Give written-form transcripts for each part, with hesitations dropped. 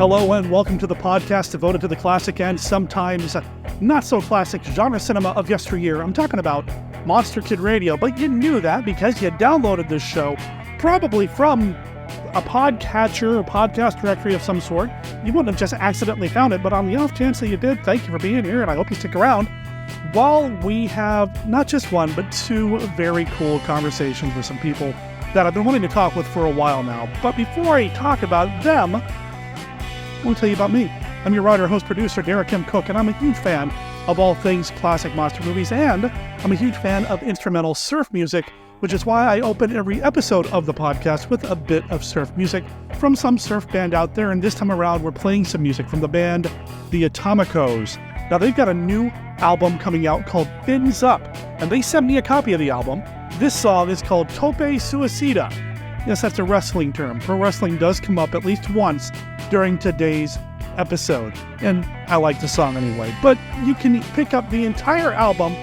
Hello and welcome to the podcast devoted to the classic and sometimes not so classic genre cinema of yesteryear. I'm talking about Monster Kid Radio, but you knew that because you downloaded this show probably from a podcatcher or podcast directory of some sort. You wouldn't have just accidentally found it, but on the off chance that you did, thank you for being here and I hope you stick around while we have not just one, but two very cool conversations with some people that I've been wanting to talk with for a while now. But before I talk about them, I want to tell you about me. I'm your writer, host, producer, Derek M. Cook, and I'm a huge fan of all things classic monster movies, and I'm a huge fan of instrumental surf music, which is why I open every episode of the podcast with a bit of surf music from some surf band out there, and this time around we're playing some music from the band The Atomicos. Now they've got a new album coming out called Fins Up, and they sent me a copy of the album. This song is called Tope Suicida. Yes, that's a wrestling term. Pro wrestling does come up at least once during today's episode, and I like the song anyway. But you can pick up the entire album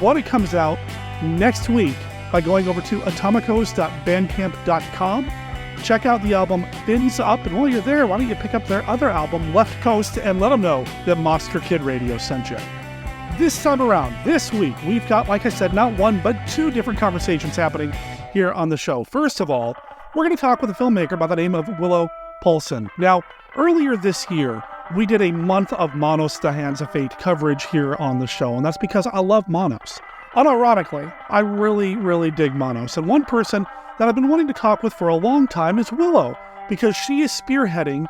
when it comes out next week by going over to atomicos.bandcamp.com. Check out the album Fins Up, and while you're there, why don't you pick up their other album, Left Coast, and let them know that Monster Kid Radio sent you. This time around, this week, we've got, like I said, not one, but two different conversations happening here on the show. First of all, we're going to talk with a filmmaker by the name of Willow, Polson. Now, earlier this year, we did a month of Manos, the Hands of Fate coverage here on the show, and that's because I love Manos. Unironically, I really, really dig Manos, and one person that I've been wanting to talk with for a long time is Willow, because she is spearheading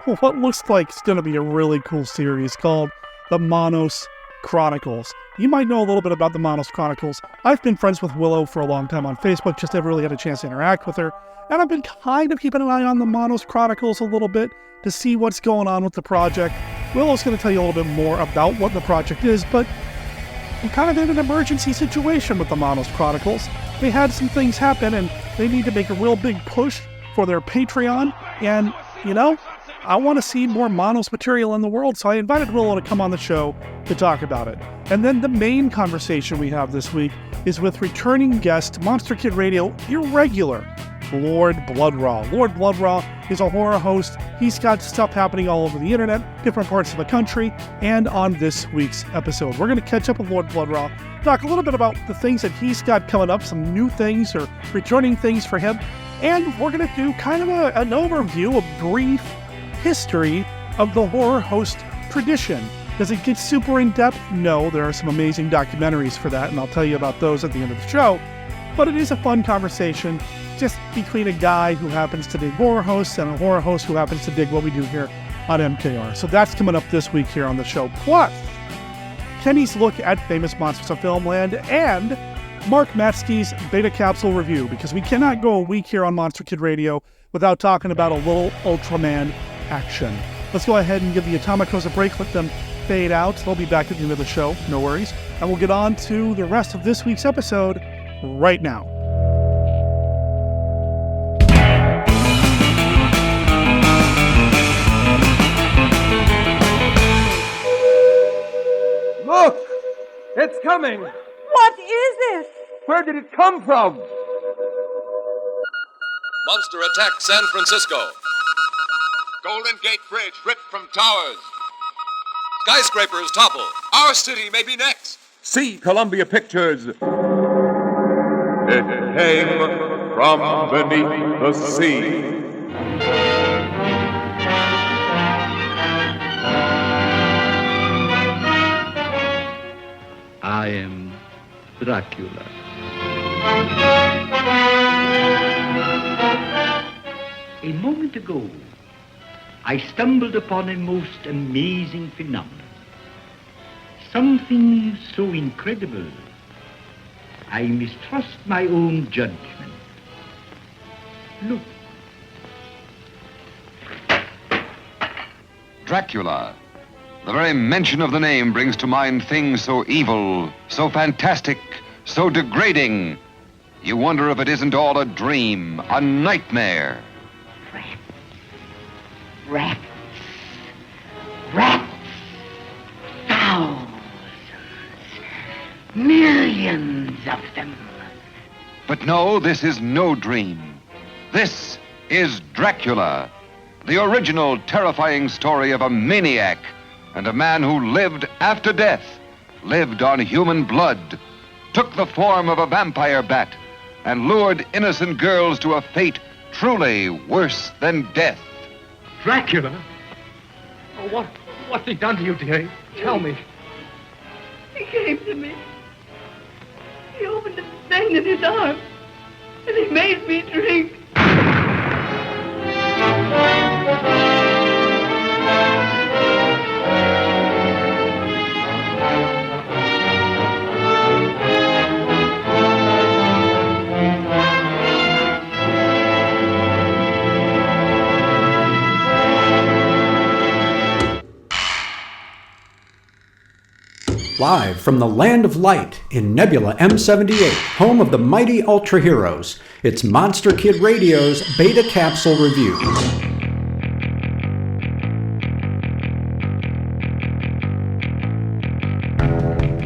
what looks like it's going to be a really cool series called The Manos Chronicles. You might know a little bit about the Manos Chronicles. I've been friends with Willow for a long time on Facebook, just never really had a chance to interact with her. And I've been kind of keeping an eye on the Manos Chronicles a little bit to see what's going on with the project. Willow's going to tell you a little bit more about what the project is, but we're kind of in an emergency situation with the Manos Chronicles. They had some things happen and they need to make a real big push for their Patreon. And, you know, I want to see more Manos material in the world, so I invited Willow to come on the show to talk about it. And then the main conversation we have this week is with returning guest, Monster Kid Radio irregular, Lord Blood-Rah. Lord Blood-Rah is a horror host. He's got stuff happening all over the internet, different parts of the country, and on this week's episode, we're going to catch up with Lord Blood-Rah, talk a little bit about the things that he's got coming up, some new things or returning things for him, and we're going to do kind of an overview, a brief history of the horror host tradition. Does it get super in-depth? No, there are some amazing documentaries for that, and I'll tell you about those at the end of the show. But it is a fun conversation just between a guy who happens to dig horror hosts and a horror host who happens to dig what we do here on MKR. So that's coming up this week here on the show. Plus, Kenny's look at famous monsters of filmland and Mark Matsky's Beta Capsule review, because we cannot go a week here on Monster Kid Radio without talking about a little Ultraman action. Let's go ahead and give the Atomicos a break, let them fade out. They'll be back at the end of the show, no worries. And we'll get on to the rest of this week's episode right now. Look! It's coming! What is this? Where did it come from? Monster attack San Francisco. Golden Gate Bridge ripped from towers. Skyscrapers topple. Our city may be next. See Columbia Pictures. It came from beneath the sea. I am Dracula. A moment ago, I stumbled upon a most amazing phenomenon. Something so incredible, I mistrust my own judgment. Look. Dracula. The very mention of the name brings to mind things so evil, so fantastic, so degrading. You wonder if it isn't all a dream, a nightmare. Rats. Thousands. Millions of them. But no, this is no dream. This is Dracula, The original terrifying story of a maniac and a man who lived after death, lived on human blood, took the form of a vampire bat, and lured innocent girls to a fate truly worse than death. Dracula? Oh, what's he done to you, dearie? Tell me. He came to me. He opened his vein in his arm, and he made me drink. Live from the Land of Light in Nebula M78, home of the mighty Ultra Heroes, it's Monster Kid Radio's Beta Capsule Review.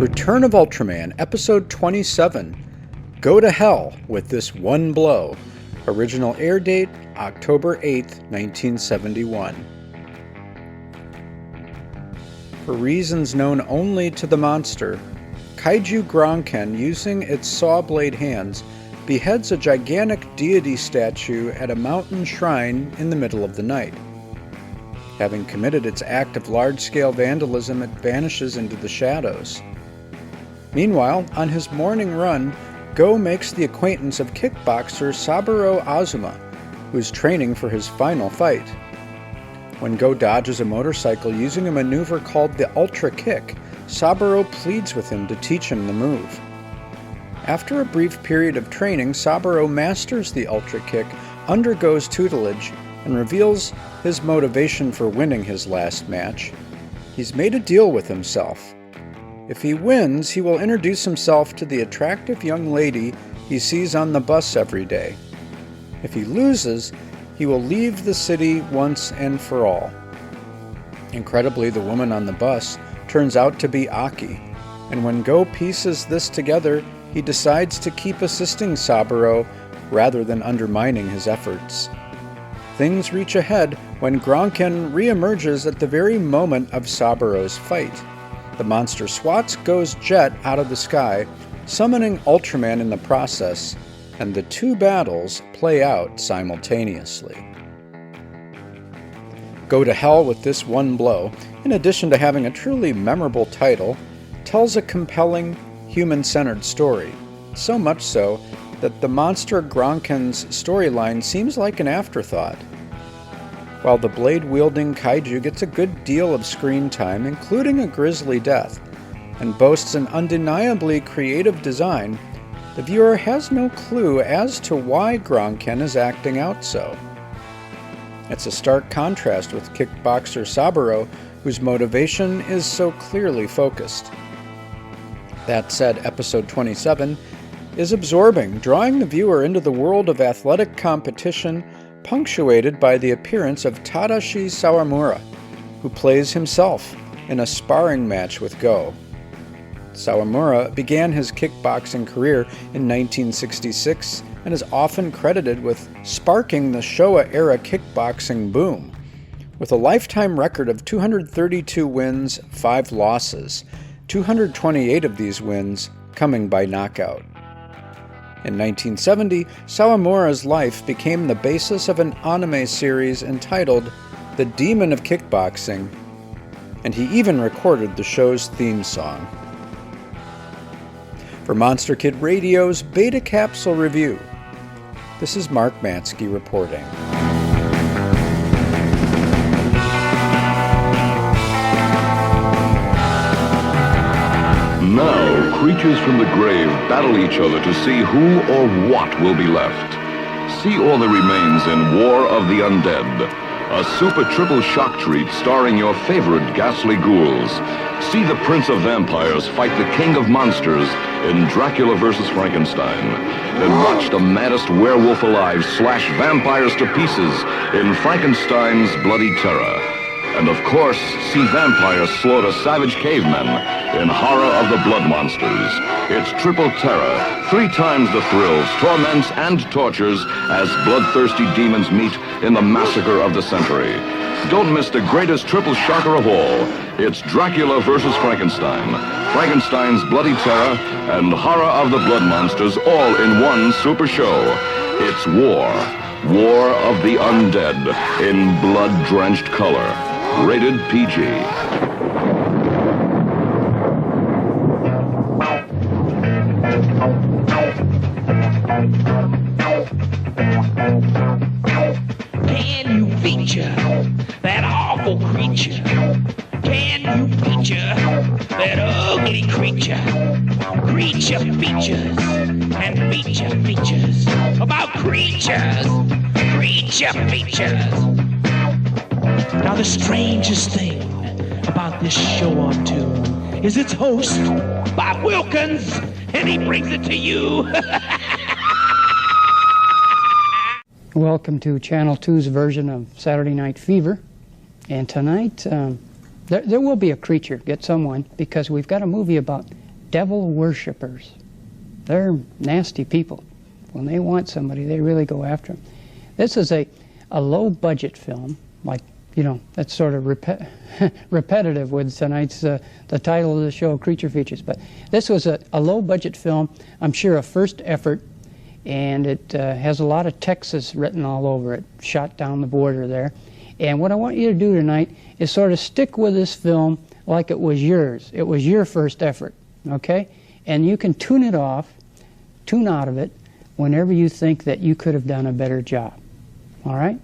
Return of Ultraman, Episode 27, Go to Hell with This One Blow. Original air date, October 8th, 1971. For reasons known only to the monster, Kaiju Gronken, using its saw blade hands, beheads a gigantic deity statue at a mountain shrine in the middle of the night. Having committed its act of large-scale vandalism, it vanishes into the shadows. Meanwhile, on his morning run, Go makes the acquaintance of kickboxer Saburo Azuma, who is training for his final fight. When Go dodges a motorcycle using a maneuver called the Ultra Kick, Saburo pleads with him to teach him the move. After a brief period of training, Saburo masters the Ultra Kick, undergoes tutelage, and reveals his motivation for winning his last match. He's made a deal with himself. If he wins, he will introduce himself to the attractive young lady he sees on the bus every day. If he loses, he will leave the city once and for all. Incredibly, the woman on the bus turns out to be Aki, and when Go pieces this together, he decides to keep assisting Saburo rather than undermining his efforts. Things reach a head when Gronken reemerges at the very moment of Saburo's fight. The monster swats Go's jet out of the sky, summoning Ultraman in the process, and the two battles play out simultaneously. Go to Hell with This One Blow, in addition to having a truly memorable title, tells a compelling, human-centered story, so much so that the monster Gronken's storyline seems like an afterthought. While the blade-wielding kaiju gets a good deal of screen time, including a grisly death, and boasts an undeniably creative design, the viewer has no clue as to why Gronken is acting out so. It's a stark contrast with kickboxer Saburo, whose motivation is so clearly focused. That said, Episode 27 is absorbing, drawing the viewer into the world of athletic competition, punctuated by the appearance of Tadashi Sawamura, who plays himself in a sparring match with Go. Sawamura began his kickboxing career in 1966 and is often credited with sparking the Showa-era kickboxing boom. With a lifetime record of 232 wins, 5 losses, 228 of these wins coming by knockout. In 1970, Sawamura's life became the basis of an anime series entitled The Demon of Kickboxing, and he even recorded the show's theme song. For Monster Kid Radio's Beta Capsule Review, this is Mark Matsky reporting. Now, creatures from the grave battle each other to see who or what will be left. See all that remains in War of the Undead, a super triple shock treat starring your favorite ghastly ghouls. See the Prince of Vampires fight the King of Monsters in Dracula vs. Frankenstein. And watch the maddest werewolf alive slash vampires to pieces in Frankenstein's Bloody Terror. And of course, see vampires slaughter savage cavemen in horror of the blood monsters. It's triple terror, 3 times the thrills, torments, and tortures as bloodthirsty demons meet in the massacre of the century. Don't miss the greatest triple shocker of all. It's Dracula versus Frankenstein, Frankenstein's bloody terror, and horror of the blood monsters all in one super show. It's War of the Undead in blood-drenched color. Rated PG. Can you feature that awful creature? Can you feature that ugly creature? Creature features and feature features about creatures. Creature features. Now the strangest thing about this show on tune is its host, Bob Wilkins, and he brings it to you. Welcome to Channel 2's version of Saturday Night Fever. And tonight, there will be a creature, get someone, because we've got a movie about devil worshippers. They're nasty people. When they want somebody, they really go after them. This is a low-budget film, like, you know, that's sort of repetitive with tonight's, the title of the show, Creature Features. But this was a low-budget film, I'm sure a first effort, and it has a lot of Texas written all over it, shot down the border there. And what I want you to do tonight is sort of stick with this film like it was yours. It was your first effort, okay? And you can tune out of it whenever you think that you could have done a better job, all right?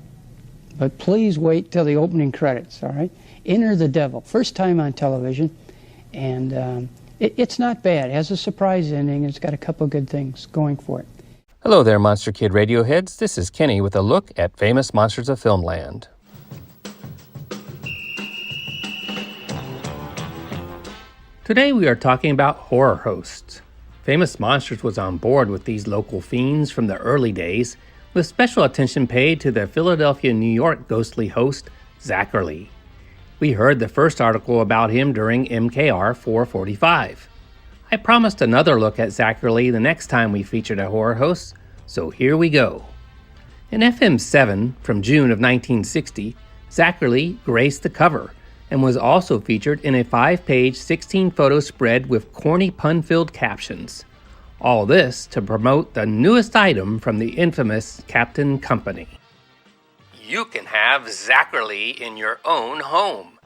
But please wait till the opening credits, all right? Enter the Devil, first time on television, and it's not bad. It has a surprise ending. It's got a couple of good things going for it. Hello there, Monster Kid Radio heads. This is Kenny with a look at famous monsters of filmland. Today we are talking about horror hosts. Famous Monsters was on board with these local fiends from the early days, with special attention paid to the Philadelphia, New York ghostly host, Zachary. We heard the first article about him during MKR 445. I promised another look at Zachary the next time we featured a horror host, so here we go. In FM 7 from June of 1960, Zachary graced the cover and was also featured in a 5-page, 16-photo spread with corny pun-filled captions. All this to promote the newest item from the infamous Captain Company. You can have Zachary in your own home.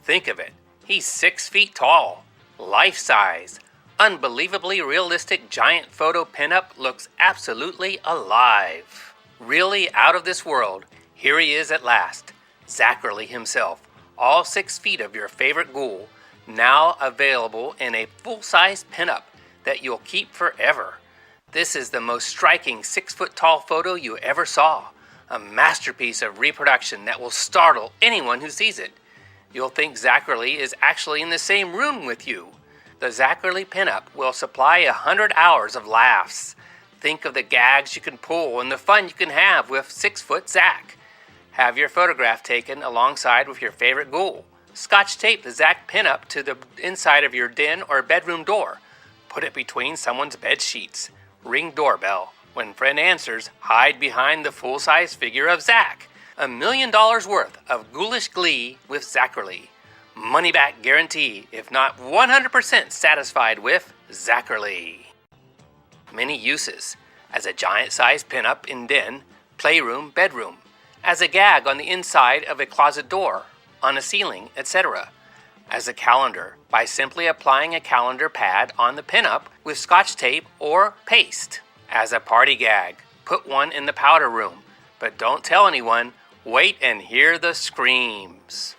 Think of it. He's 6 feet tall, life-size, unbelievably realistic giant photo pinup looks absolutely alive. Really out of this world, here he is at last, Zachary himself, all 6 feet of your favorite ghoul, now available in a full-size pinup that you'll keep forever. This is the most striking 6-foot-tall photo you ever saw, a masterpiece of reproduction that will startle anyone who sees it. You'll think Zachary is actually in the same room with you. The Zachary pinup will supply 100 hours of laughs. Think of the gags you can pull and the fun you can have with 6-foot Zach. Have your photograph taken alongside with your favorite ghoul. Scotch tape the Zach pinup to the inside of your den or bedroom door. Put it between someone's bed sheets. Ring doorbell. When friend answers, hide behind the full-size figure of Zach. $1 million worth of ghoulish glee with Zachary. Money back guarantee if not 100% satisfied with Zachary. Many uses. As a giant-sized pinup in den, playroom, bedroom. As a gag on the inside of a closet door, on a ceiling, etc. As a calendar, by simply applying a calendar pad on the pinup with Scotch tape or paste. As a party gag, put one in the powder room, but don't tell anyone. Wait and hear the screams.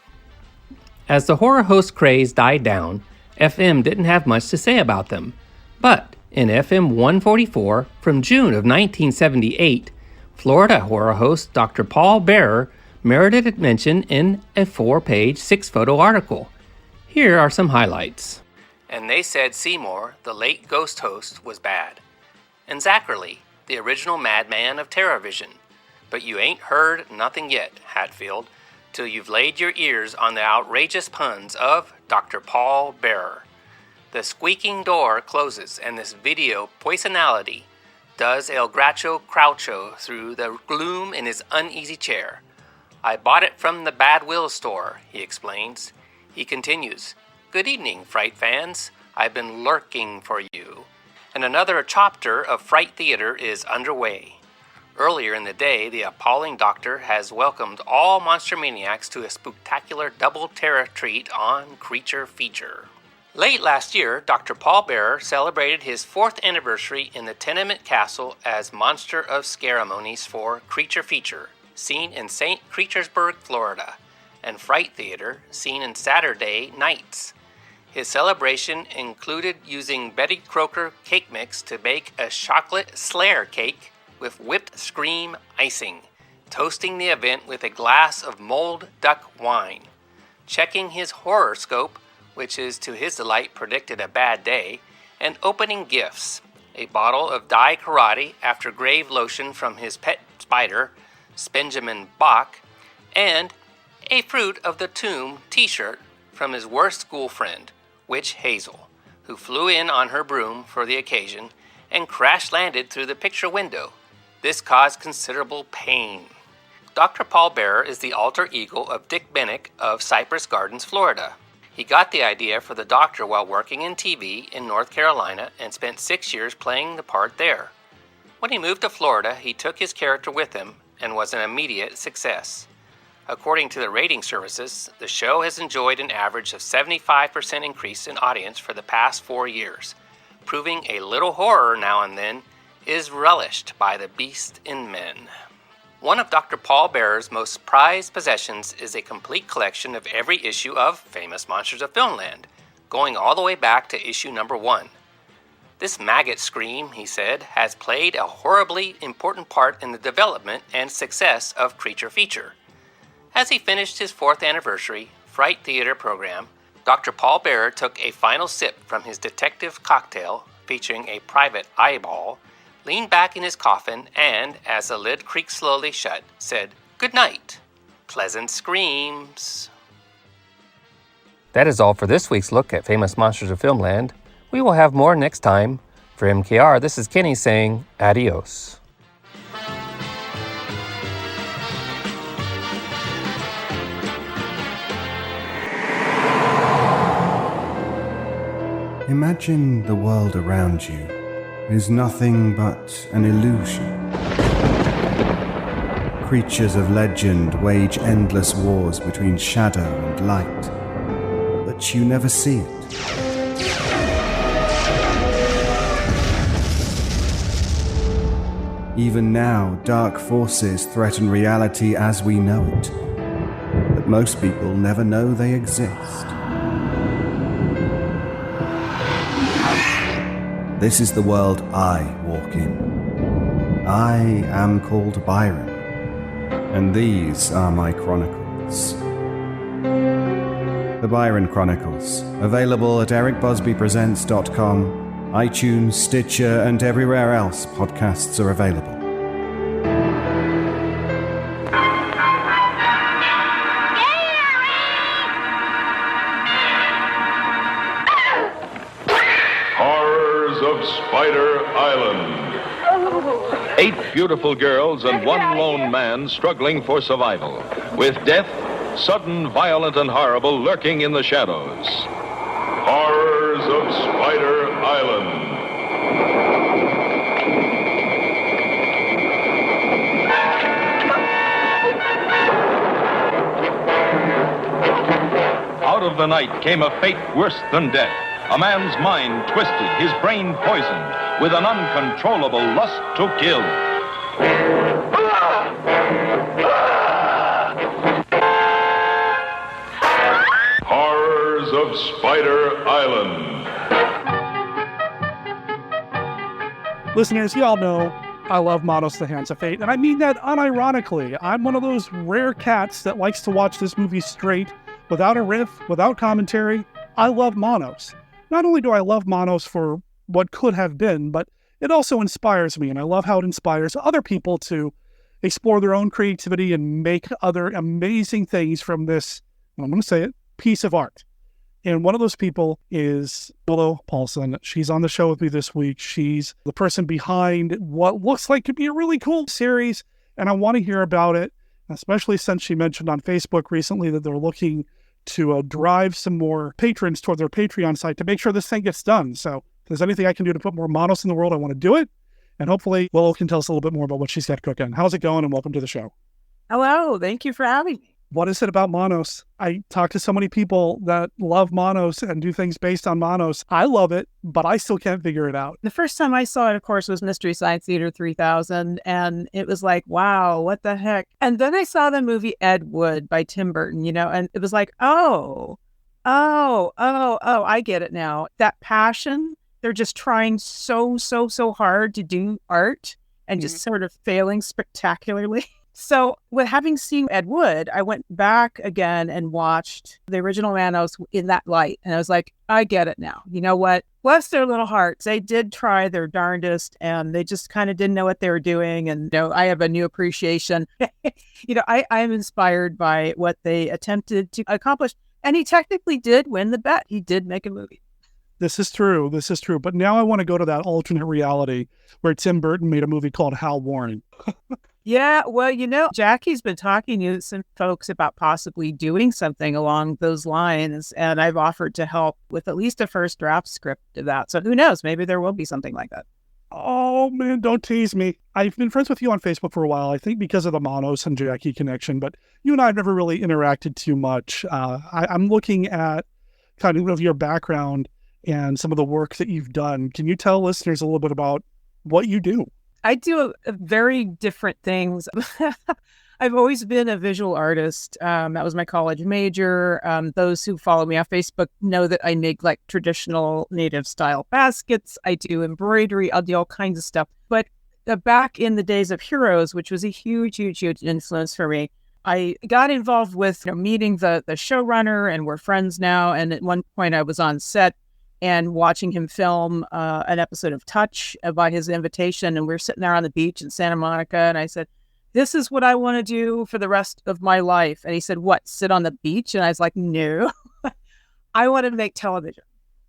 As the horror host craze died down, FM didn't have much to say about them. But in FM 144 from June of 1978, Florida horror host Dr. Paul Bearer merited mention in a 4-page, 6-photo article. Here are some highlights. And they said Seymour, the late ghost host, was bad. And Zachary, the original madman of TerrorVision. But you ain't heard nothing yet, Hatfield. till you've laid your ears on the outrageous puns of Dr. Paul Bearer. The squeaking door closes, and this video poisonality does El Gracho Croucho through the gloom in his uneasy chair. I bought it from the Bad Will store, he explains. He continues, "Good evening, Fright fans. I've been lurking for you." And another chapter of Fright Theater is underway. Earlier in the day, the appalling doctor has welcomed all monster maniacs to a spectacular double terror treat on Creature Feature. Late last year, Dr. Paul Bearer celebrated his 4th anniversary in the tenement castle as Monster of Scaremonies for Creature Feature, seen in St. Creaturesburg, Florida, and Fright Theater, seen in Saturday nights. His celebration included using Betty Crocker cake mix to bake a chocolate Slayer cake with whipped scream icing, toasting the event with a glass of mulled duck wine, checking his horoscope, which is to his delight predicted a bad day, and opening gifts, a bottle of Dai Karate after grave lotion from his pet spider, Benjamin Bach, and a Fruit of the Tomb t-shirt from his worst school friend, Witch Hazel, who flew in on her broom for the occasion and crash-landed through the picture window. This caused considerable pain. Dr. Paul Bearer is the alter ego of Dick Bennick of Cypress Gardens, Florida. He got the idea for the doctor while working in TV in North Carolina and spent 6 years playing the part there. When he moved to Florida, he took his character with him and was an immediate success. According to the rating services, the show has enjoyed an average of 75% increase in audience for the past 4 years, proving a little horror now and then is relished by the beast in men. One of Dr. Paul Bearer's most prized possessions is a complete collection of every issue of Famous Monsters of Filmland, going all the way back to issue number 1. This maggot scream, he said, has played a horribly important part in the development and success of Creature Feature. As he finished his 4th anniversary Fright Theater program, Dr. Paul Bearer took a final sip from his detective cocktail featuring a private eyeball, leaned back in his coffin, and, as the lid creaked slowly shut, said, "Good night. Pleasant screams." That is all for this week's look at Famous Monsters of Filmland. We will have more next time. For MKR, this is Kenny saying adios. Imagine the world around you is nothing but an illusion. Creatures of legend wage endless wars between shadow and light, but you never see it. Even now, dark forces threaten reality as we know it, but most people never know they exist. This is the world I walk in. I am called Byron, and these are my chronicles. The Byron Chronicles, available at ericbusbypresents.com, iTunes, Stitcher, and everywhere else podcasts are available. Spider Island. 8 beautiful girls and 1 lone man struggling for survival, with death, sudden, violent, and horrible, lurking in the shadows. Horrors of Spider Island. Out of the night came a fate worse than death. A man's mind twisted, his brain poisoned, with an uncontrollable lust to kill. Horrors of Spider Island. Listeners, you all know I love Manos the Hands of Fate, and I mean that unironically. I'm one of those rare cats that likes to watch this movie straight, without a riff, without commentary. I love Manos. Not only do I love Manos for what could have been, but it also inspires me, and I love how it inspires other people to, explore their own creativity and make other amazing things from this, I'm going to say it, piece of art. And one of those people is Willow Polson. She's on the show with me this week. She's the person behind what looks like to be a really cool series, and I want to hear about it, especially since she mentioned on Facebook recently that they're looking to drive some more patrons toward their Patreon site to make sure this thing gets done. So if there's anything I can do to put more Manos in the world, I want to do it. And hopefully Willow can tell us a little bit more about what she's got cooking. How's it going? And welcome to the show. Hello. Thank you for having me. What is it about Manos? I talk to so many people that love Manos and do things based on Manos. I love it, but I still can't figure it out. The first time I saw it, of course, was Mystery Science Theater 3000. And it was like, wow, what the heck? And then I saw the movie Ed Wood by Tim Burton, and it was like, oh, I get it now. That passion, they're just trying so hard to do art and just sort of failing spectacularly. So with having seen Ed Wood, I went back again and watched the original Manos in that light. And I was like, I get it now. You know what? Bless their little hearts. They did try their darndest and they just kind of didn't know what they were doing. And I have a new appreciation. I'm inspired by what they attempted to accomplish. And he technically did win the bet. He did make a movie. This is true. But now I want to go to that alternate reality where Tim Burton made a movie called Hal Warren. Yeah, well, Jackie's been talking to some folks about possibly doing something along those lines, and I've offered to help with at least a first draft script of that. So who knows? Maybe there will be something like that. Oh, man, don't tease me. I've been friends with you on Facebook for a while, I think because of the Manos and Jackie connection, but you and I have never really interacted too much. I'm looking at kind of your background and some of the work that you've done. Can you tell listeners a little bit about what you do? I do a very different things. I've always been a visual artist. That was my college major. Those who follow me on Facebook know that I make like traditional native style baskets. I do embroidery. I'll do all kinds of stuff. But back in the days of Heroes, which was a huge influence for me, I got involved with meeting the showrunner, and we're friends now. And at one point I was on set and watching him film an episode of Touch by his invitation. And we were sitting there on the beach in Santa Monica. And I said, this is what I want to do for the rest of my life. And he said, what, sit on the beach? And I was like, no, I want to make television.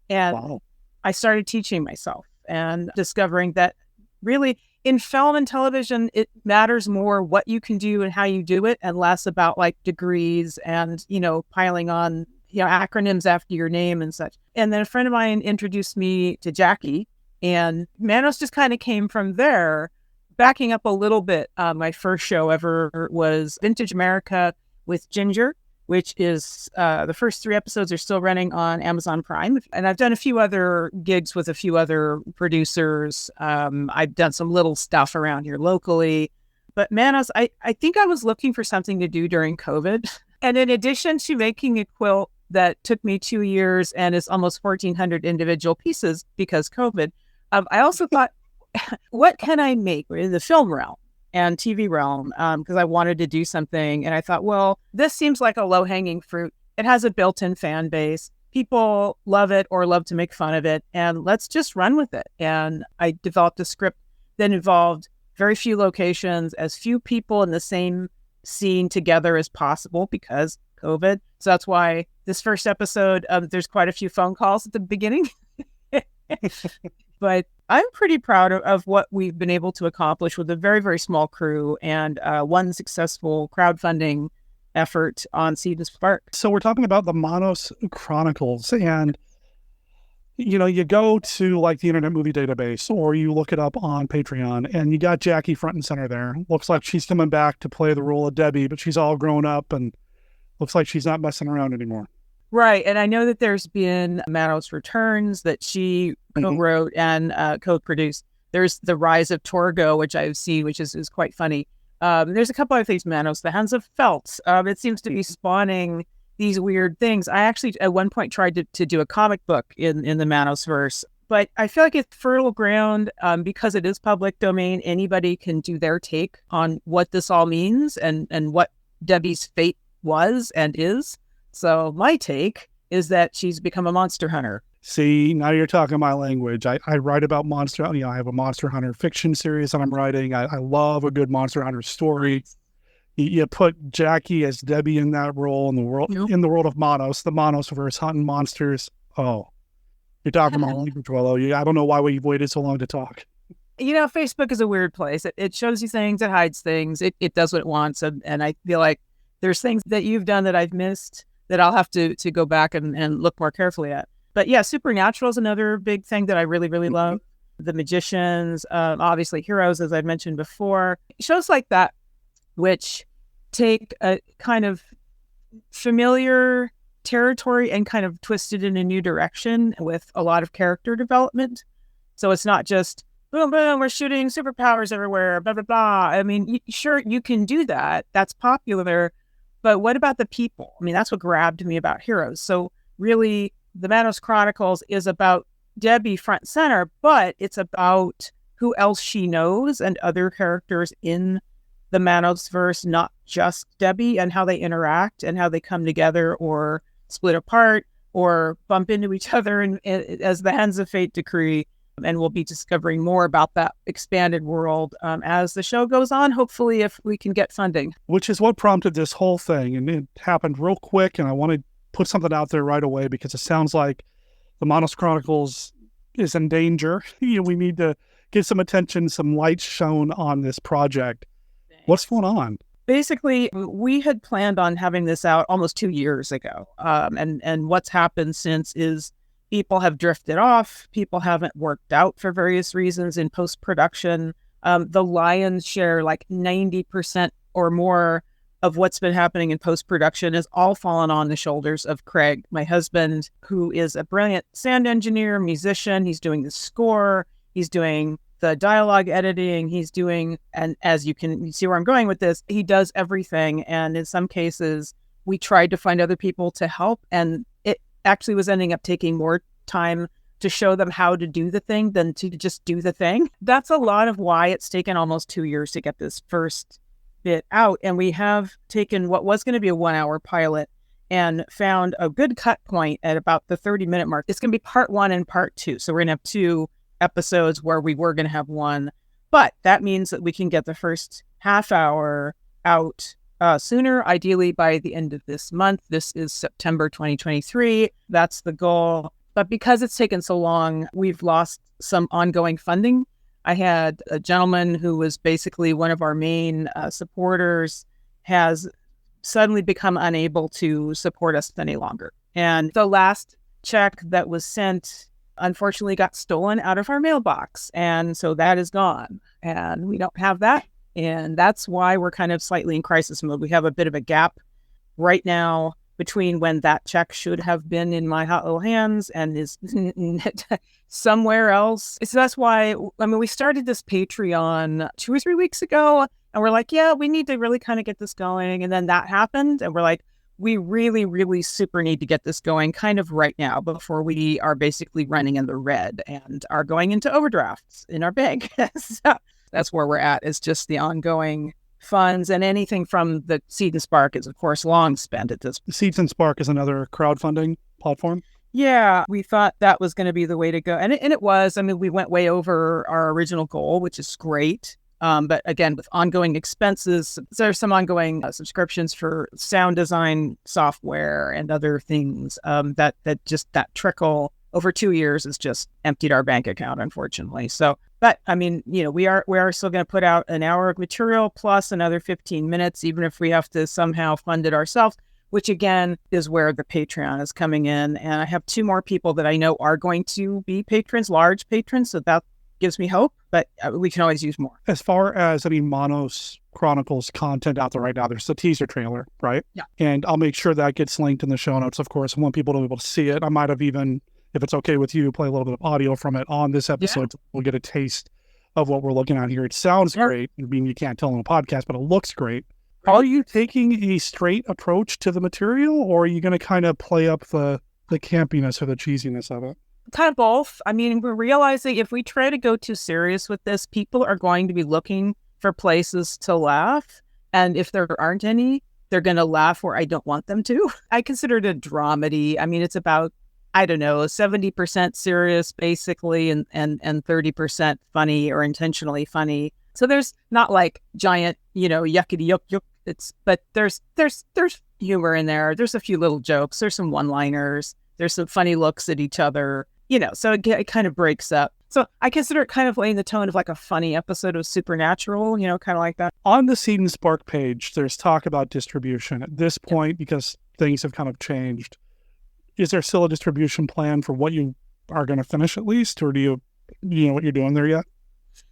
And wow. I started teaching myself and discovering that really in film and television, it matters more what you can do and how you do it, and less about like degrees and, piling on acronyms after your name and such. And then a friend of mine introduced me to Jackie, and Manos just kind of came from there. Backing up a little bit, my first show ever was Vintage America with Ginger, which is the first 3 episodes are still running on Amazon Prime. And I've done a few other gigs with a few other producers. I've done some little stuff around here locally. But Manos, I think I was looking for something to do during COVID. And in addition to making a quilt that took me 2 years and is almost 1,400 individual pieces because COVID, I also thought, what can I make in the film realm and TV realm? Because I wanted to do something. And I thought, well, this seems like a low-hanging fruit. It has a built-in fan base. People love it or love to make fun of it. And let's just run with it. And I developed a script that involved very few locations, as few people in the same scene together as possible because COVID. So that's why this first episode, there's quite a few phone calls at the beginning. But I'm pretty proud of what we've been able to accomplish with a very, very small crew and one successful crowdfunding effort on Seed and Spark. So we're talking about the Manos Chronicles, and you go to like the Internet Movie Database or you look it up on Patreon, and you got Jackie front and center there. Looks like she's coming back to play the role of Debbie, but she's all grown up and looks like she's not messing around anymore. Right. And I know that there's been Manos Returns that she co-wrote and co-produced. There's The Rise of Torgo, which I've seen, which is quite funny. There's a couple of things, Manos, The Hands of Felt. It seems to be spawning these weird things. I actually, at one point, tried to do a comic book in the Manos verse, but I feel like it's fertile ground because it is public domain. Anybody can do their take on what this all means and what Debbie's fate was and is. So my take is that she's become a monster hunter. See, now you're talking my language. I write about monster. I have a Monster Hunter fiction series that I'm writing. I love a good Monster Hunter story. You put Jackie as Debbie in that role in the world of Monos, the Monosverse, hunting monsters. Oh, you're talking my language, Willow. I don't know why we've waited so long to talk. Facebook is a weird place. It shows you things, it hides things, it does what it wants. And I feel like there's things that you've done that I've missed that I'll have to go back and look more carefully at. But yeah, Supernatural is another big thing that I really, really love. The Magicians, obviously Heroes, as I've mentioned before. Shows like that, which take a kind of familiar territory and kind of twist it in a new direction with a lot of character development. So it's not just, boom, boom, we're shooting superpowers everywhere, blah, blah, blah. I mean, sure, you can do that. That's popular. But what about the people? I mean, that's what grabbed me about Heroes. So really, the Manos Chronicles is about Debbie front center, but it's about who else she knows and other characters in the Manosverse, not just Debbie, and how they interact and how they come together or split apart or bump into each other and as the hands of fate decree. And we'll be discovering more about that expanded world as the show goes on, hopefully, if we can get funding. Which is what prompted this whole thing. And it happened real quick, and I want to put something out there right away because it sounds like the Manos Chronicles is in danger. We need to get some attention, some light shown on this project. Thanks. What's going on? Basically, we had planned on having this out almost 2 years ago. And what's happened since is people have drifted off. People haven't worked out for various reasons in post-production. The lion's share, like 90% or more of what's been happening in post-production, has all fallen on the shoulders of Craig, my husband, who is a brilliant sound engineer, musician. He's doing the score. He's doing the dialogue editing. He's doing, and as you can see where I'm going with this, he does everything. And in some cases, we tried to find other people to help, and it actually was ending up taking more time to show them how to do the thing than to just do the thing. That's a lot of why it's taken almost 2 years to get this first bit out. And we have taken what was going to be a 1 hour pilot and found a good cut point at about the 30-minute mark. It's going to be part 1 and part 2. So we're going to have 2 episodes where we were going to have 1. But that means that we can get the first half hour out sooner, ideally by the end of this month. This is September 2023. That's the goal. But because it's taken so long, we've lost some ongoing funding. I had a gentleman who was basically one of our main supporters has suddenly become unable to support us any longer. And the last check that was sent, unfortunately, got stolen out of our mailbox. And so that is gone. And we don't have that. And that's why we're kind of slightly in crisis mode. We have a bit of a gap right now between when that check should have been in my hot little hands and is somewhere else. So that's why, we started this Patreon 2 or 3 weeks ago, and we're like, yeah, we need to really kind of get this going. And then that happened, and we're like, we really, really super need to get this going kind of right now before we are basically running in the red and are going into overdrafts in our bank. So that's where we're at. It's just the ongoing funds, and anything from the Seed and Spark is, of course, long spent at this. Seeds and Spark is another crowdfunding platform. Yeah, we thought that was going to be the way to go. And it was. We went way over our original goal, which is great. But again, with ongoing expenses, there's some ongoing subscriptions for sound design software and other things that trickle over 2 years has just emptied our bank account, unfortunately. So, but we are still going to put out an hour of material plus another 15 minutes, even if we have to somehow fund it ourselves, which again is where the Patreon is coming in. And I have 2 more people that I know are going to be patrons, large patrons. So that gives me hope, but we can always use more. As far as any Manos Chronicles content out there right now, there's a teaser trailer, right? Yeah. And I'll make sure that gets linked in the show notes, of course. I want people to be able to see it. I might have even, if it's okay with you, play a little bit of audio from it on this episode. Yeah. We'll get a taste of what we're looking at here. It sounds great. You can't tell in a podcast, but it looks great. Right. Are you taking a straight approach to the material, or are you going to kind of play up the campiness or the cheesiness of it? Kind of both. We're realizing if we try to go too serious with this, people are going to be looking for places to laugh. And if there aren't any, they're going to laugh where I don't want them to. I consider it a dramedy. It's about I don't know, 70% serious basically, and 30% funny or intentionally funny. So there's not like giant, yuckity yuck yuck. But there's humor in there. There's a few little jokes. There's some one-liners. There's some funny looks at each other. So it kind of breaks up. So I consider it kind of laying the tone of like a funny episode of Supernatural, kind of like that. On the Seed and Spark page, there's talk about distribution. At this point, because things have kind of changed, is there still a distribution plan for what you are going to finish at least? Or do you know what you're doing there yet?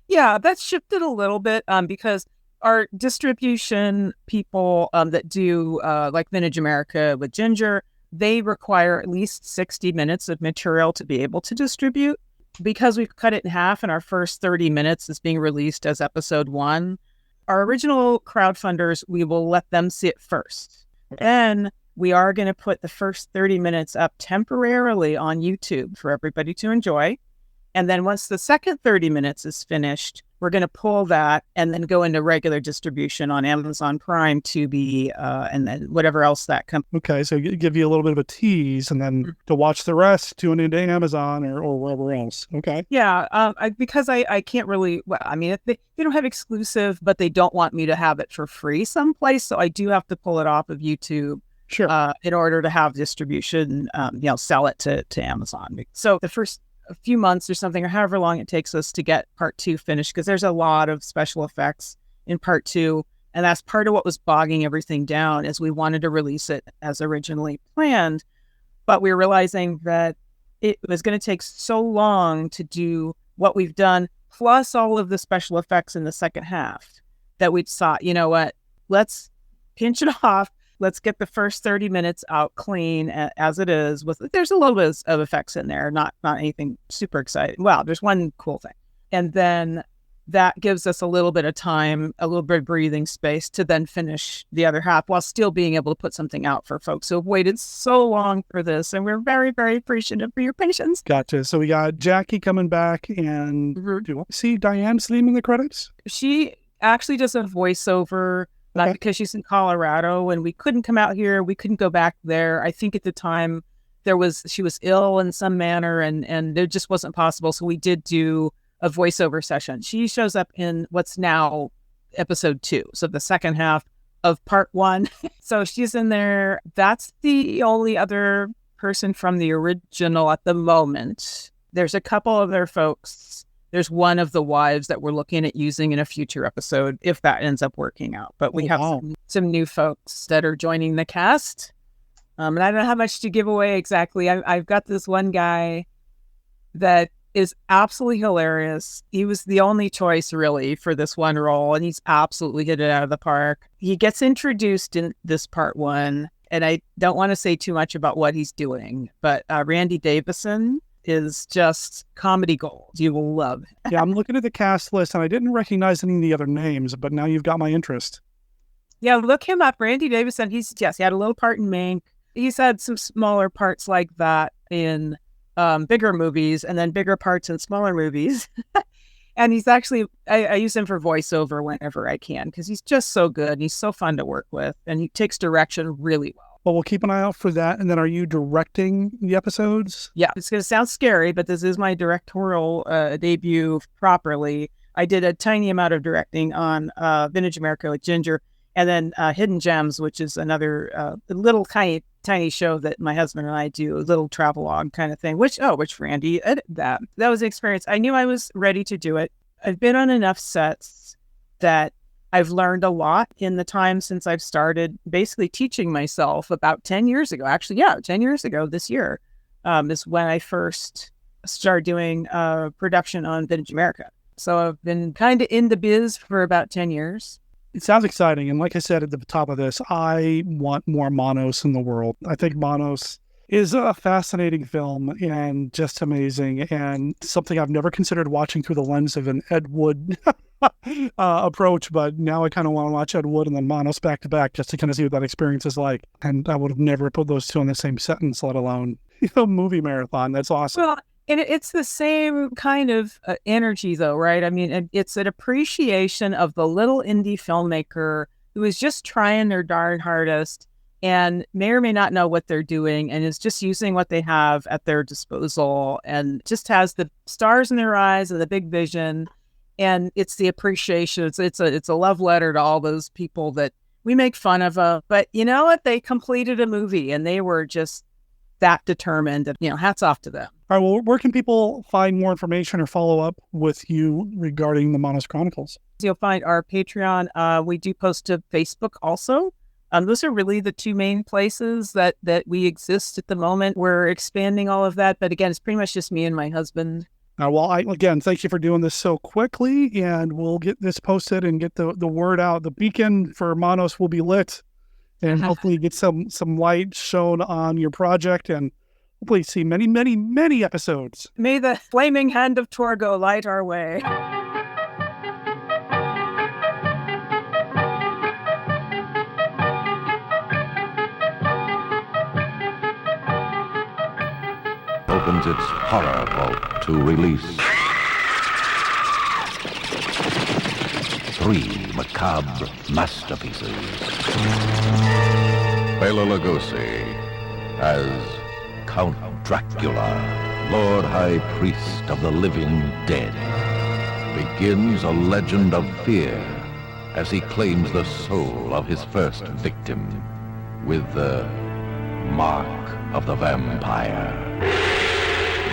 Yeah, that's shifted a little bit because our distribution people that do like Vintage America with Ginger, they require at least 60 minutes of material to be able to distribute. Because we've cut it in half and our first 30 minutes is being released as episode 1, our original crowdfunders, we will let them see it first. Then we are going to put the first 30 minutes up temporarily on YouTube for everybody to enjoy. And then once the second 30 minutes is finished, we're going to pull that and then go into regular distribution on Amazon Prime, Tubi, and then whatever else that comes. Okay, so give you a little bit of a tease, and then to watch the rest, tune into Amazon or wherever else. Okay. Yeah, because I can't really, they don't have exclusive, but they don't want me to have it for free someplace, so I do have to pull it off of YouTube. Sure. In order to have distribution, sell it to Amazon. So the first a few months or something, or however long it takes us to get part 2 finished, because there's a lot of special effects in part 2, and that's part of what was bogging everything down, is we wanted to release it as originally planned, but we were realizing that it was going to take so long to do what we've done, plus all of the special effects in the second half, that we thought, you know what, let's pinch it off. Let's get the first 30 minutes out clean as it is. There's a little bit of effects in there, not anything super exciting. Well, there's one cool thing. And then that gives us a little bit of time, a little bit of breathing space to then finish the other half while still being able to put something out for folks who have waited so long for this. And we're very, very appreciative for your patience. Gotcha. So we got Jackie coming back, and do you want to see Diane's name in the credits? She actually does a voiceover. Not because she's in Colorado and we couldn't come out here. We couldn't go back there. I think at the time she was ill in some manner and it just wasn't possible. So we did do a voiceover session. She shows up in what's now episode 2. So the second half of part 1. So she's in there. That's the only other person from the original at the moment. There's a couple of their folks. There's one of the wives that we're looking at using in a future episode if that ends up working out. But we have some new folks that are joining the cast. And I don't have much to give away exactly. I've got this one guy that is absolutely hilarious. He was the only choice really for this one role, and he's absolutely hit it out of the park. He gets introduced in this part 1, and I don't want to say too much about what he's doing, but Randy Davison is just comedy gold. You will love it. Yeah, I'm looking at the cast list and I didn't recognize any of the other names, but now you've got my interest. Yeah, look him up. Randy Davison, he had a little part in Mank. He's had some smaller parts like that in bigger movies, and then bigger parts in smaller movies. And he's actually, I use him for voiceover whenever I can, because he's just so good and he's so fun to work with, and he takes direction really well. Well, we'll keep an eye out for that. And then are you directing the episodes? Yeah, it's going to sound scary, but this is my directorial debut properly. I did a tiny amount of directing on Vintage America with Ginger, and then Hidden Gems, which is another little tiny show that my husband and I do, a little travelogue kind of thing, which Randy edited that. That was an experience. I knew I was ready to do it. I've been on enough sets that I've learned a lot in the time since I've started basically teaching myself about 10 years ago. Actually, yeah, 10 years ago this year is when I first started doing production on Vintage America. So I've been kind of in the biz for about 10 years. It sounds exciting. And like I said at the top of this, I want more Manos in the world. I think Manos is a fascinating film and just amazing, and something I've never considered watching through the lens of an Ed Wood approach, but now I kind of want to watch Ed Wood and then Manos back to back just to kind of see what that experience is like. And I would have never put those two in the same sentence, let alone movie marathon. That's awesome. Well, and it's the same kind of energy though, right? I mean, it's an appreciation of the little indie filmmaker who is just trying their darn hardest and may or may not know what they're doing and is just using what they have at their disposal and just has the stars in their eyes and the big vision. And it's the appreciation. It's a love letter to all those people that we make fun of. But you know what? They completed a movie and they were just that determined. And, hats off to them. All right, well, where can people find more information or follow up with you regarding the Manos Chronicles? You'll find our Patreon. We do post to Facebook also. Those are really the two main places that we exist at the moment. We're expanding all of that. But again, it's pretty much just me and my husband. Again, thank you for doing this so quickly, and we'll get this posted and get the word out. The beacon for Manos will be lit, and hopefully get some light shown on your project, and hopefully see many, many, many episodes. May the flaming hand of Torgo light our way. Opens its horror vault to release 3 macabre masterpieces. Bela Lugosi as Count Dracula, Lord High Priest of the living dead, begins a legend of fear as he claims the soul of his first victim with the mark of the vampire.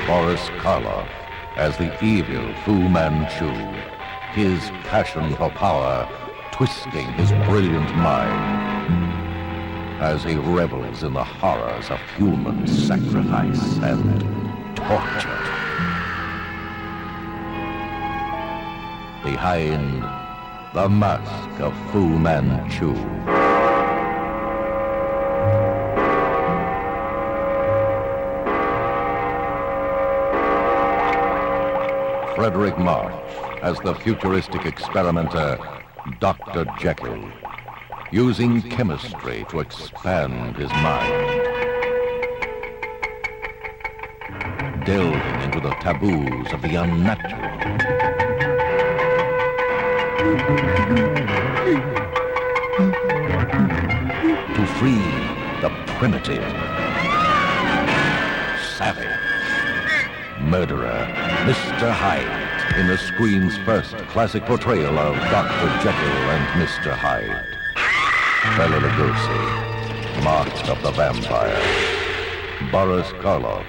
Boris Karloff as the evil Fu Manchu, his passion for power twisting his brilliant mind as he revels in the horrors of human sacrifice and torture. Behind the mask of Fu Manchu. Frederick March as the futuristic experimenter Dr. Jekyll, using chemistry to expand his mind, delving into the taboos of the unnatural, to free the primitive, savage murderer, Mr. Hyde, in the screen's first classic portrayal of Dr. Jekyll and Mr. Hyde. Bela Lugosi, Mask of the Vampire. Boris Karloff,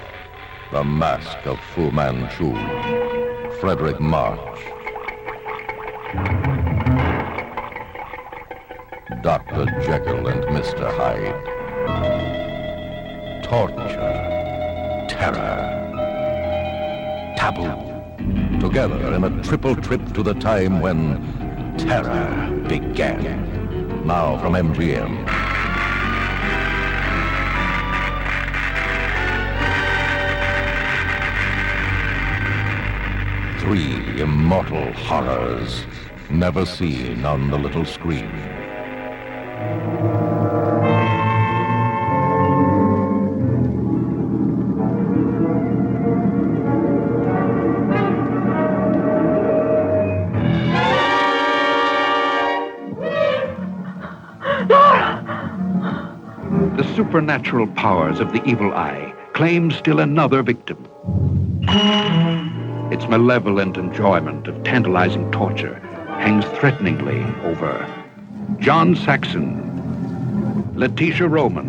The Mask of Fu Manchu. Frederick March. Dr. Jekyll and Mr. Hyde. Torture, terror, taboo, together in a triple trip to the time when terror began. Now from MGM. Three immortal horrors never seen on the little screen. Supernatural powers of the evil eye claim still another victim. Its malevolent enjoyment of tantalizing torture hangs threateningly over John Saxon, Letitia Roman,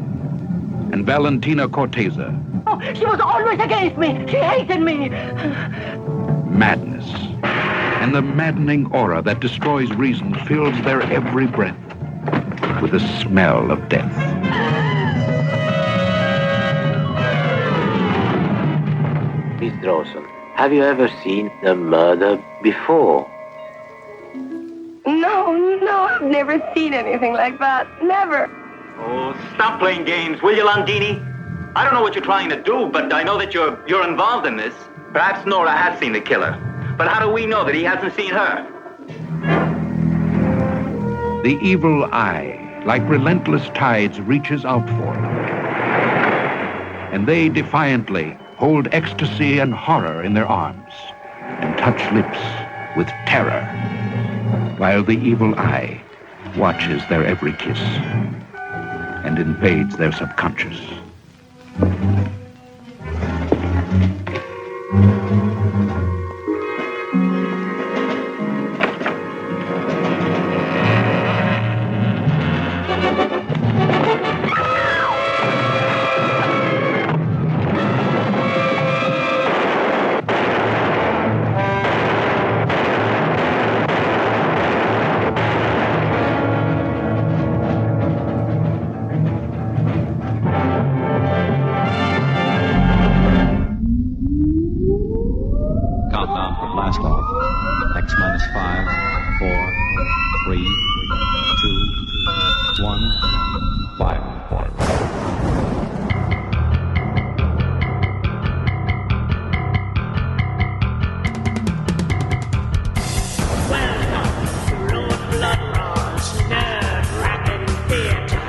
and Valentina Corteza. Oh, she was always against me. She hated me. Madness and the maddening aura that destroys reason fills their every breath with the smell of death. Miss Drawson, have you ever seen a murder before? No, I've never seen anything like that. Never. Oh, stop playing games, will you, Landini? I don't know what you're trying to do, but I know that you're involved in this. Perhaps Nora has seen the killer. But how do we know that he hasn't seen her? The evil eye, like relentless tides, reaches out for them. And they defiantly hold ecstasy and horror in their arms and touch lips with terror, while the evil eye watches their every kiss. and invades their subconscious. Countdown for blast off. X minus 5, 4, 3, 2, 1, fire. Blood-Rah's nerve-wracking theater.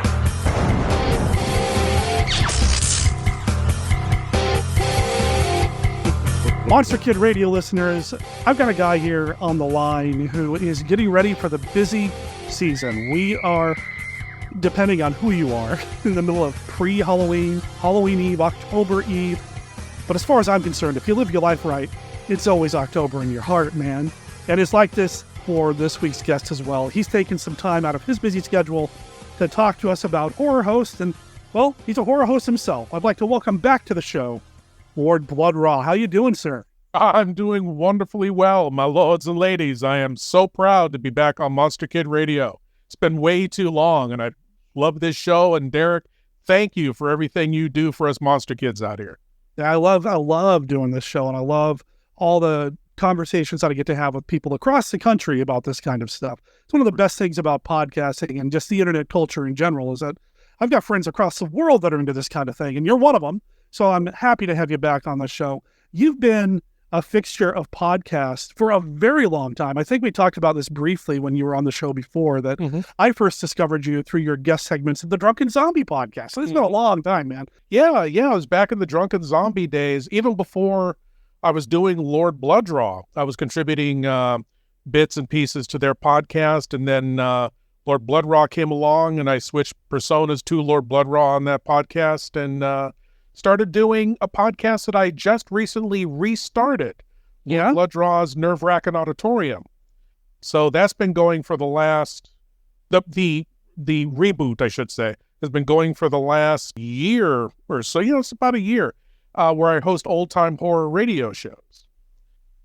Monster Kid Radio listeners, I've got a guy here on the line who is getting ready for the busy season. We are, depending on who you are, in the middle of pre-Halloween, Halloween Eve, October Eve. But as far as I'm concerned, if you live your life right, it's always October in your heart, man. And it's like this for this week's guest as well. He's taken some time out of his busy schedule to talk to us about horror hosts, and, well, he's a horror host himself. I'd like to welcome back to the show Lord Blood-Rah. How you doing, sir? I'm doing wonderfully well, my lords and ladies. I am so proud to be back on Monster Kid Radio. It's been way too long, and I love this show. And Derek, thank you for everything you do for us monster kids out here. Yeah, I love doing this show, and I love all the conversations that I get to have with people across the country about this kind of stuff. It's one of the best things about podcasting and just the internet culture in general is that I've got friends across the world that are into this kind of thing, and you're one of them. So I'm happy to have you back on the show. You've been a fixture of podcasts for a very long time. I think we talked about this briefly when you were on the show before, that I first discovered you through your guest segments of the Drunken Zombie podcast. So it's been a long time, man. Yeah, I was back in the Drunken Zombie days, even before I was doing Lord Blood-Rah. I was contributing bits and pieces to their podcast, and then Lord Blood-Rah came along, and I switched personas to Lord Blood-Rah on that podcast, and started doing a podcast that I just recently restarted. Yeah. Blood-Rah's Nerve-Wracking Auditorium. So that's been going for the last, the reboot, I should say, has been going for the last year or so. It's about a year, where I host old-time horror radio shows.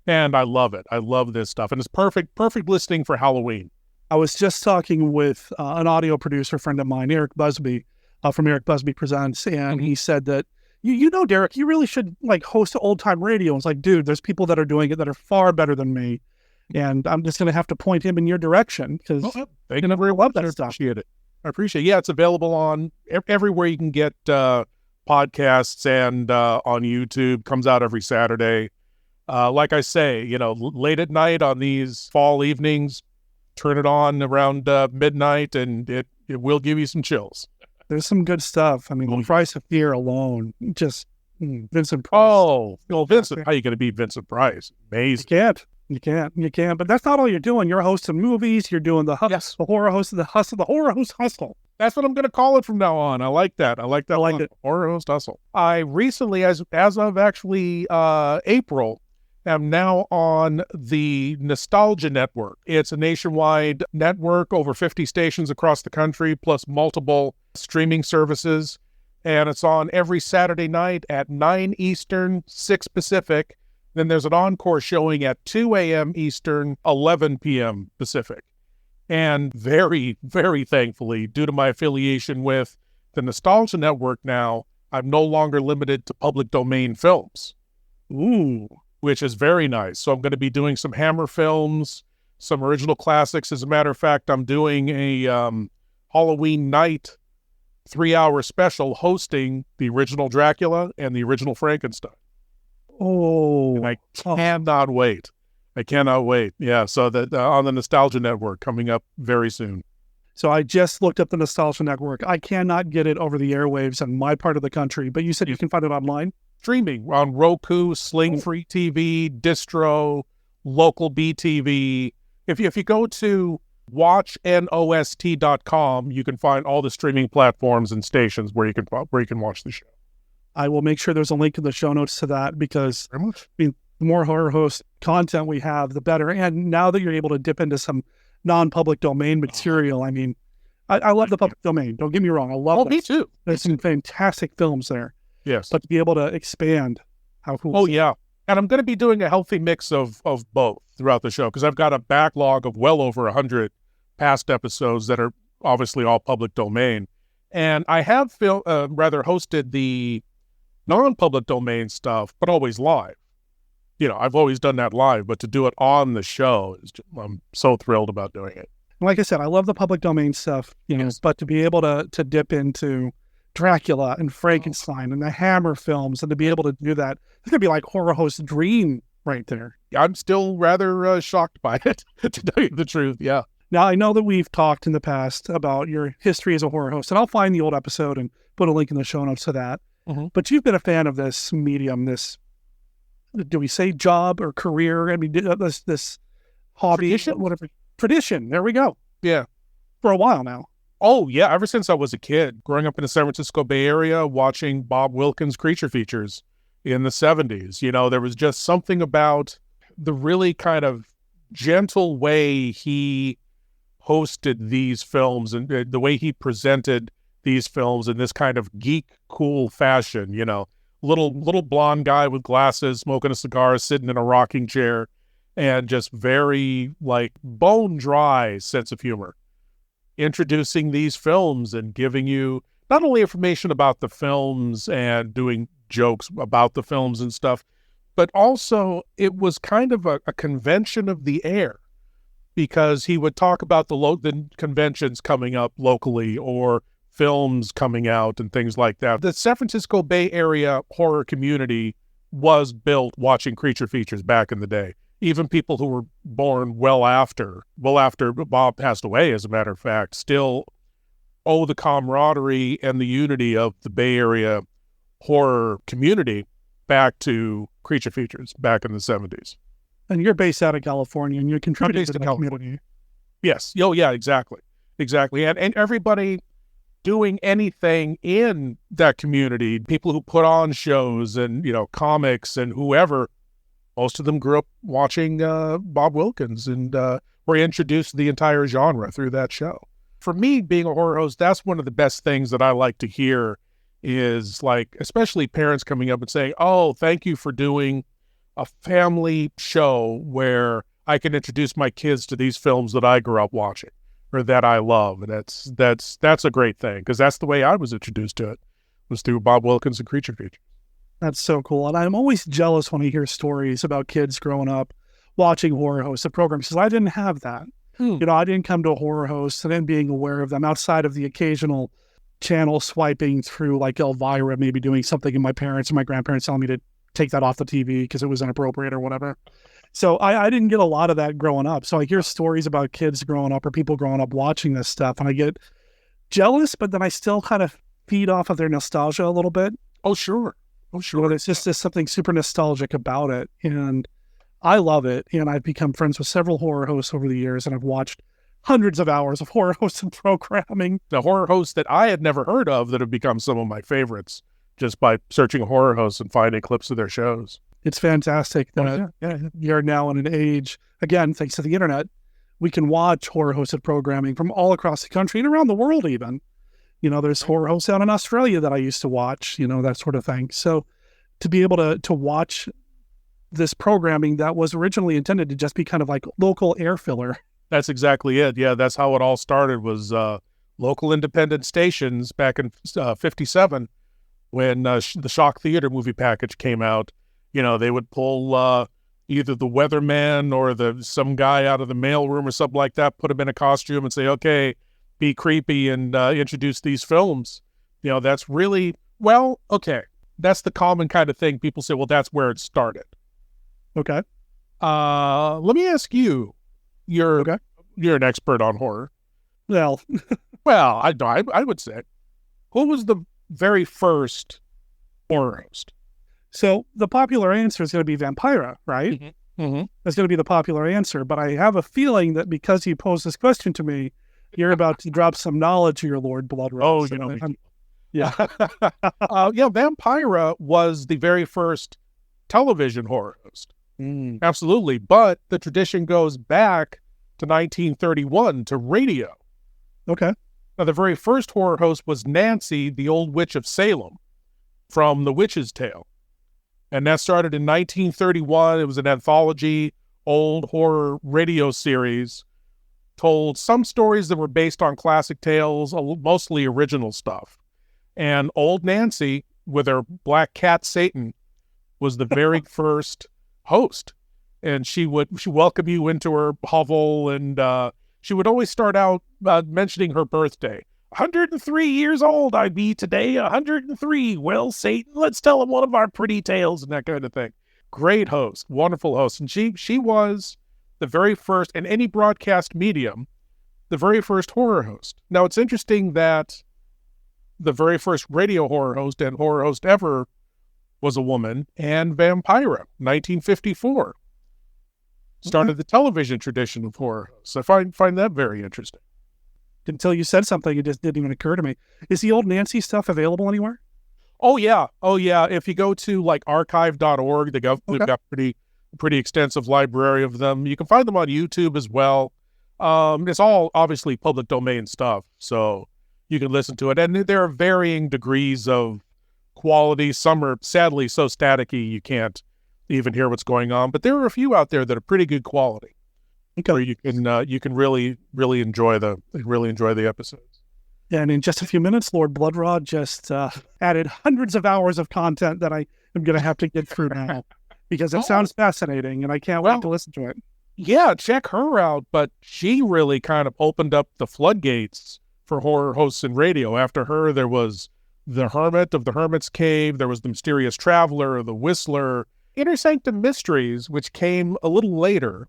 And I love it. I love this stuff. And it's perfect listening for Halloween. I was just talking with an audio producer friend of mine, Eric Busby, from Eric Busby Presents, and he said that, you know, Derek, you really should host old-time radio. It's like, dude, there's people that are doing it that are far better than me, and I'm just going to have to point him in your direction because they can never love that stuff. I appreciate it. Yeah, it's available on everywhere you can get podcasts and on YouTube. Comes out every Saturday. Like I say, late at night on these fall evenings, turn it on around midnight, and it will give you some chills. There's some good stuff. I mean, the Price of Fear alone, just Vincent Price. Oh, well, Vincent, how are you going to beat Vincent Price? Amazing. You can't. But that's not all you're doing. You're hosting movies. You're doing the horror host of the hustle, the horror host hustle. That's what I'm going to call it from now on. I like that. I like it. Horror host hustle. I recently, as of actually April, am now on the Nostalgia Network. It's a nationwide network, over 50 stations across the country, plus multiple streaming services. And it's on every Saturday night at 9 Eastern, 6 Pacific. Then there's an encore showing at 2 a.m. Eastern, 11 p.m. Pacific. And very, very thankfully, due to my affiliation with the Nostalgia Network now, I'm no longer limited to public domain films. Ooh. Which is very nice. So I'm going to be doing some Hammer films, some original classics. As a matter of fact, I'm doing a Halloween night 3-hour special hosting the original Dracula and the original Frankenstein. Oh. And I cannot wait. Yeah, so that on the Nostalgia Network coming up very soon. So I just looked up the Nostalgia Network. I cannot get it over the airwaves in my part of the country, but you said you can find it online? Streaming on Roku, Sling Free TV, Distro, Local BTV. If you go to watchnost.com. You can find all the streaming platforms and stations where you can watch the show. I will make sure there's a link in the show notes to that because I mean, the more horror host content we have, the better. And now that you're able to dip into some non-public domain material, I mean, I love the public domain. Don't get me wrong. I love me too. There's some fantastic films there. Yes. But to be able to expand, how cool. Oh, yeah. And I'm going to be doing a healthy mix of both throughout the show because I've got a backlog of well over 100 past episodes that are obviously all public domain. And I have hosted the non-public domain stuff, but always live. You know, I've always done that live, but to do it on the show, I'm so thrilled about doing it. Like I said, I love the public domain stuff, but to be able to dip into Dracula and Frankenstein and the Hammer films and to be able to do that, it's going to be like horror host's dream right there. I'm still rather shocked by it, to tell you the truth, yeah. Now, I know that we've talked in the past about your history as a horror host, and I'll find the old episode and put a link in the show notes to that. Mm-hmm. But you've been a fan of this medium, this, do we say job or career? I mean, this hobby, whatever. Tradition. There we go. Yeah. For a while now. Oh, yeah. Ever since I was a kid, growing up in the San Francisco Bay Area, watching Bob Wilkins' creature features in the 70s. You know, there was just something about the really kind of gentle way he hosted these films and the way he presented these films in this kind of geek cool fashion, you know, little blonde guy with glasses, smoking a cigar, sitting in a rocking chair, and just very like bone dry sense of humor, introducing these films and giving you not only information about the films and doing jokes about the films and stuff, but also it was kind of a convention of the air because he would talk about the conventions coming up locally or films coming out and things like that. The San Francisco Bay Area horror community was built watching creature features back in the day. Even people who were born well after Bob passed away, as a matter of fact, still owe the camaraderie and the unity of the Bay Area horror community back to creature features back in the 70s. And you're based out of California, and you're contributing to the community. Yes. Oh, yeah, exactly. Exactly. And everybody doing anything in that community, people who put on shows and, you know, comics and whoever, most of them grew up watching Bob Wilkins and were introduced to the entire genre through that show. For me, being a horror host, that's one of the best things that I like to hear is like, especially parents coming up and saying, oh, thank you for doing a family show where I can introduce my kids to these films that I grew up watching or that I love. And that's a great thing because that's the way I was introduced to it, was through Bob Wilkins and Creature Features. That's so cool. And I'm always jealous when I hear stories about kids growing up watching horror hosted programs because I didn't have that. You know, I didn't come to a horror host and then being aware of them outside of the occasional channel swiping through like Elvira, maybe doing something and my parents and my grandparents telling me to take that off the TV because it was inappropriate or whatever. So I didn't get a lot of that growing up. So I hear stories about kids growing up or people growing up watching this stuff and I get jealous, but then I still kind of feed off of their nostalgia a little bit. Oh, sure. Oh, sure. Well, there's just something super nostalgic about it. And I love it. And I've become friends with several horror hosts over the years and I've watched hundreds of hours of horror hosted programming. The horror hosts that I had never heard of that have become some of my favorites just by searching horror hosts and finding clips of their shows. It's fantastic that you're now in an age, again, thanks to the internet, we can watch horror hosted programming from all across the country and around the world even. You know, there's horror hosts out in Australia that I used to watch, you know, that sort of thing. So to be able to watch this programming that was originally intended to just be kind of like local air filler. That's exactly it. Yeah, that's how it all started was local independent stations back in 57 when the Shock Theater movie package came out. You know, they would pull either the weatherman or some guy out of the mailroom or something like that, put him in a costume and say, okay, be creepy and introduce these films. You know, that's really, well, okay. That's the common kind of thing. People say, well, that's where it started. Okay. Let me ask you, you're an expert on horror. Well, I would say, who was the very first horror host? So the popular answer is going to be Vampira, right? That's going to be the popular answer. But I have a feeling that because you posed this question to me, you're about to drop some knowledge here, Lord Blood-Rah. Oh, So you know. yeah. Vampira was the very first television horror host. Absolutely. But the tradition goes back to 1931 to radio. Okay. Now, the very first horror host was Nancy, the old witch of Salem, from The Witch's Tale. And that started in 1931. It was an anthology, old horror radio series, told some stories that were based on classic tales, mostly original stuff. And old Nancy, with her black cat Satan, was the very first host. And she welcome you into her hovel, and she would always start out mentioning her birthday. 103 years old I be today, 103. Well, Satan, let's tell him one of our pretty tales and that kind of thing. Great host, wonderful host. And she was the very first, in any broadcast medium, the very first horror host. Now, it's interesting that the very first radio horror host and horror host ever was a woman, and Vampira, 1954. Started the television tradition of horror hosts. I find that very interesting. Until you said something, it just didn't even occur to me. Is the old Nancy stuff available anywhere? Oh yeah. If you go to like archive.org, they've got pretty extensive library of them. You can find them on YouTube as well. It's all obviously public domain stuff, so you can listen to it. And there are varying degrees of quality. Some are sadly so staticky you can't even hear what's going on. But there are a few out there that are pretty good quality. Okay. Where you can really enjoy the episodes. Yeah, and in just a few minutes, Lord Blood-Rah just added hundreds of hours of content that I am going to have to get through now because it sounds fascinating, and I can't wait to listen to it. Yeah, check her out. But she really kind of opened up the floodgates for horror hosts in radio. After her, there was the Hermit of the Hermit's Cave. There was the Mysterious Traveler, the Whistler. Inner Sanctum Mysteries, which came a little later,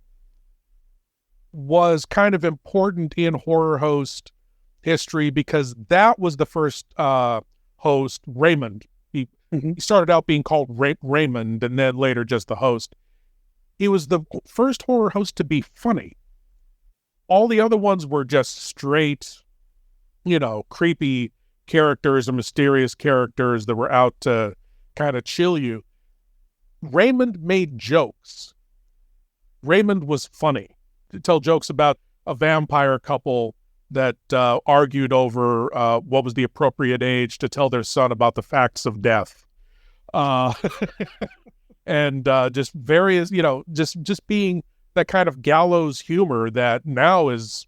was kind of important in horror host history because that was the first host, Raymond. He started out being called Raymond and then later just the host. He was the first horror host to be funny. All the other ones were just straight, creepy characters and mysterious characters that were out to kind of chill you. Raymond made jokes. Raymond was funny. To tell jokes about a vampire couple that argued over what was the appropriate age to tell their son about the facts of death. And just various, just being that kind of gallows humor that now is,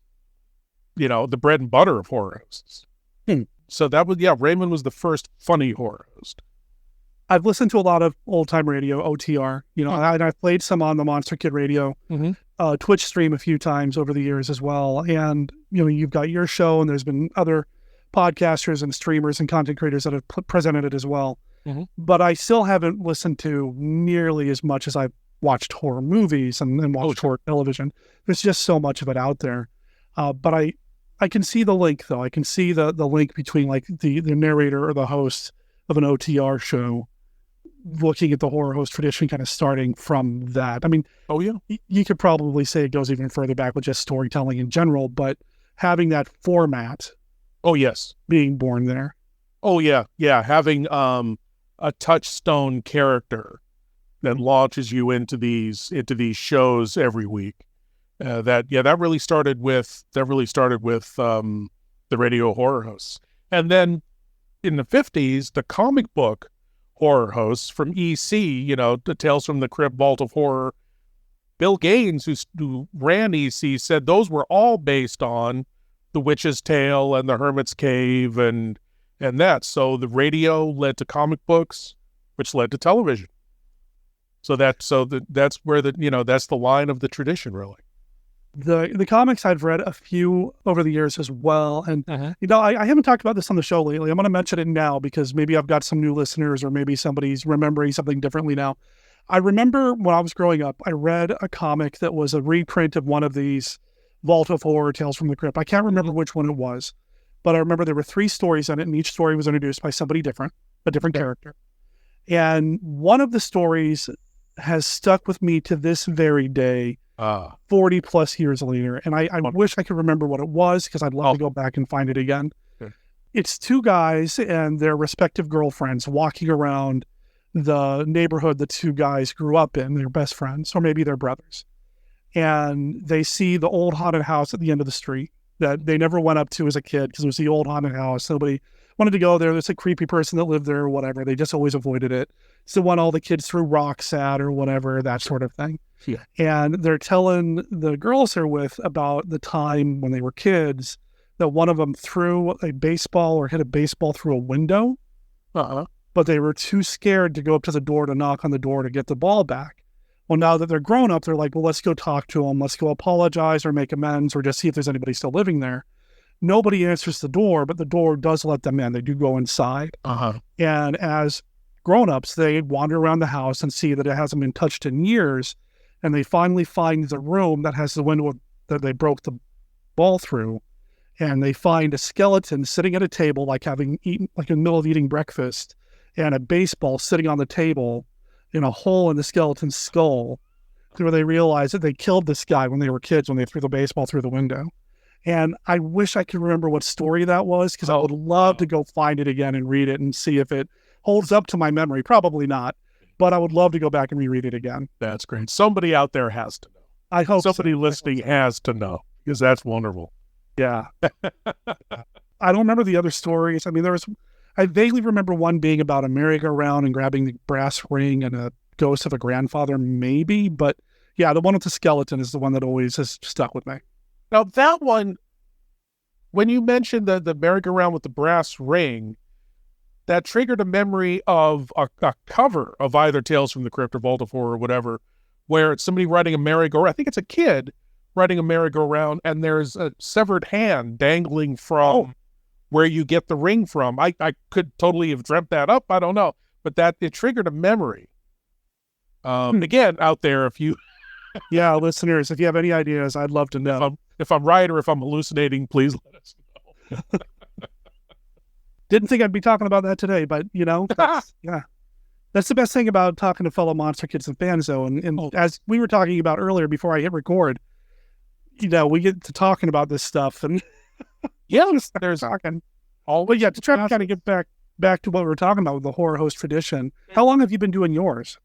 the bread and butter of horror hosts. So that was, Raymond was the first funny horror host. I've listened to a lot of old-time radio, OTR, and I've played some on the Monster Kid Radio Twitch stream a few times over the years as well. And, you've got your show, and there's been other podcasters and streamers and content creators that have presented it as well. But I still haven't listened to nearly as much as I've watched horror movies and watched horror television. There's just so much of it out there. But I can see the link, though. I can see the link between, like, the narrator or the host of an OTR show looking at the horror host tradition, kind of starting from that. I mean, you could probably say it goes even further back with just storytelling in general, but having that format, being born there. Having a touchstone character that launches you into these shows every week. That really started with the radio horror hosts, and then in the 50s, the comic book horror hosts from EC, the Tales from the Crypt, Vault of Horror. Bill Gaines, who ran EC, said those were all based on The Witch's Tale and The Hermit's Cave and that. So the radio led to comic books, which led to television. That's where that's the line of the tradition, really. The comics, I've read a few over the years as well. And, I haven't talked about this on the show lately. I'm going to mention it now because maybe I've got some new listeners or maybe somebody's remembering something differently now. I remember when I was growing up, I read a comic that was a reprint of one of these Vault of Horror Tales from the Crypt. I can't remember which one it was, but I remember there were 3 stories in it, and each story was introduced by somebody different, a different character. And one of the stories has stuck with me to this very day, 40 plus years later. And I wish I could remember what it was, because I'd love to go back and find it again. Okay. It's two guys and their respective girlfriends walking around the neighborhood the two guys grew up in. They're best friends, or maybe they're brothers. And they see the old haunted house at the end of the street that they never went up to as a kid, because it was the old haunted house. Nobody wanted to go there. There's a creepy person that lived there or whatever. They just always avoided it. It's the one all the kids threw rocks at or whatever, that sort of thing. Yeah. And they're telling the girls they're with about the time when they were kids that one of them threw a baseball or hit a baseball through a window. But they were too scared to go up to the door to knock on the door to get the ball back. Well, now that they're grown up, they're like, well, let's go talk to them. Let's go apologize or make amends or just see if there's anybody still living there. Nobody answers the door, but the door does let them in. They do go inside. And as grown-ups, they wander around the house and see that it hasn't been touched in years. And they finally find the room that has the window that they broke the ball through. And they find a skeleton sitting at a table, like having eaten, like in the middle of eating breakfast, and a baseball sitting on the table in a hole in the skeleton's skull, where they realize that they killed this guy when they were kids, when they threw the baseball through the window. And I wish I could remember what story that was, because I would love to go find it again and read it and see if it holds up to my memory. Probably not, but I would love to go back and reread it again. That's great. Somebody out there has to know. I hope somebody listening has to know, because that's wonderful. Yeah. I don't remember the other stories. I mean, I vaguely remember one being about a merry-go-round and grabbing the brass ring and a ghost of a grandfather, maybe. But yeah, the one with the skeleton is the one that always has stuck with me. Now, that one, when you mentioned the merry-go-round with the brass ring, that triggered a memory of a cover of either Tales from the Crypt or Vault of Horror or whatever, where it's somebody riding a merry-go-round. I think it's a kid riding a merry-go-round, and there's a severed hand dangling from where you get the ring from. I could totally have dreamt that up. I don't know. But it triggered a memory. Again, out there, if you... Yeah, listeners, if you have any ideas, I'd love to know. If I'm right or if I'm hallucinating, please let us know. Didn't think I'd be talking about that today, but, that's the best thing about talking to fellow monster kids and fans, though. And as we were talking about earlier before I hit record, we get to talking about this stuff, and there's talking. But yeah, to try to kind of get back to what we were talking about with the horror host tradition. How long have you been doing yours?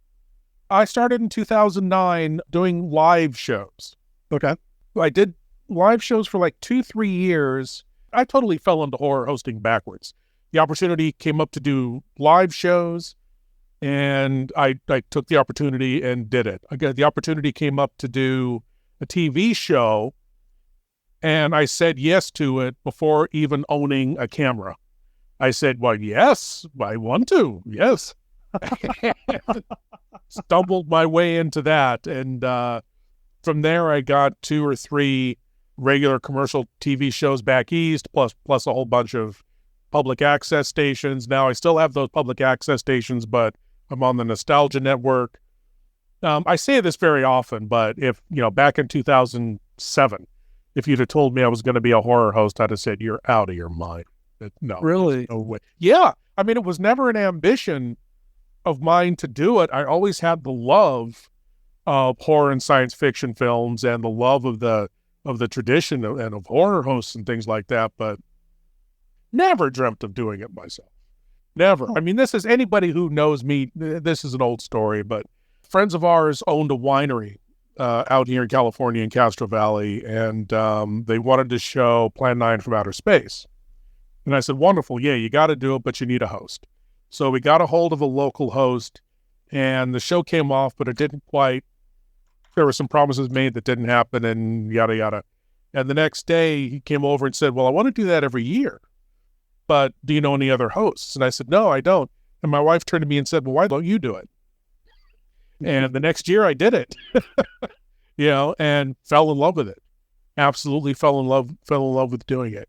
I started in 2009 doing live shows. Okay. I did live shows for like 2-3 years. I totally fell into horror hosting backwards. The opportunity came up to do live shows, and I took the opportunity and did it. Again, the opportunity came up to do a TV show, and I said yes to it before even owning a camera. I said, well, yes, I want to. Yes. Stumbled my way into that. And from there, I got 2 or 3 regular commercial TV shows back east, plus a whole bunch of public access stations. Now I still have those public access stations, but I'm on the Nostalgia Network. I say this very often, but if, back in 2007, if you'd have told me I was going to be a horror host, I'd have said, you're out of your mind. No. Really? No way. Yeah. I mean, it was never an ambition of mine to do it. I always had the love of horror and science fiction films and the love of the tradition and of horror hosts and things like that, but never dreamt of doing it myself. Never. I mean, this is anybody who knows me. This is an old story, but friends of ours owned a winery out here in California in Castro Valley, and they wanted to show Plan 9 from Outer Space. And I said, wonderful. Yeah, you got to do it, but you need a host. So we got a hold of a local host, and the show came off, but it didn't quite. There were some promises made that didn't happen, and yada, yada. And the next day, he came over and said, well, I want to do that every year, but do you know any other hosts? And I said, no, I don't. And my wife turned to me and said, well, why don't you do it? And the next year, I did it, and fell in love with it. Absolutely fell in love with doing it.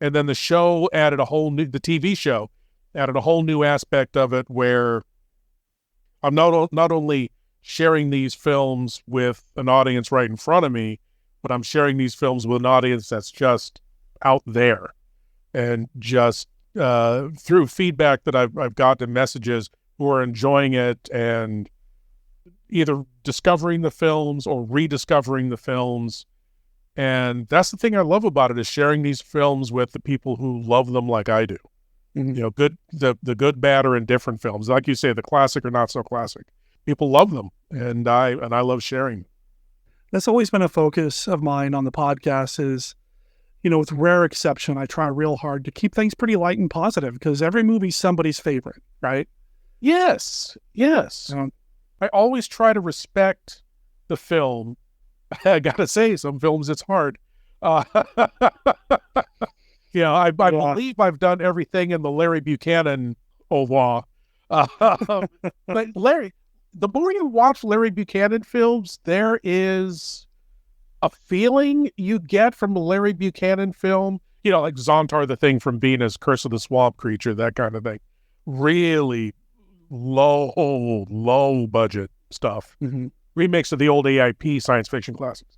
And then the show added the TV show added a whole new aspect of it, where I'm not only sharing these films with an audience right in front of me, but I'm sharing these films with an audience that's just out there. And just through feedback that I've gotten, messages, who are enjoying it and either discovering the films or rediscovering the films. And that's the thing I love about it, is sharing these films with the people who love them like I do. You know, the good, bad, or indifferent films. Like you say, the classic or not so classic. People love them, and I love sharing. That's always been a focus of mine on the podcast is, you know, with rare exception, I try real hard to keep things pretty light and positive because every movie's somebody's favorite, right? Yes. I always try to respect the film. I gotta say, some films it's hard. You know, I believe I've done everything in the Larry Buchanan law. But Larry, the more you watch Larry Buchanan films, there is a feeling you get from a Larry Buchanan film, you know, like Zontar the Thing from Venus, Curse of the Swamp Creature, that kind of thing. Really low budget stuff. Remakes of the old AIP science fiction classics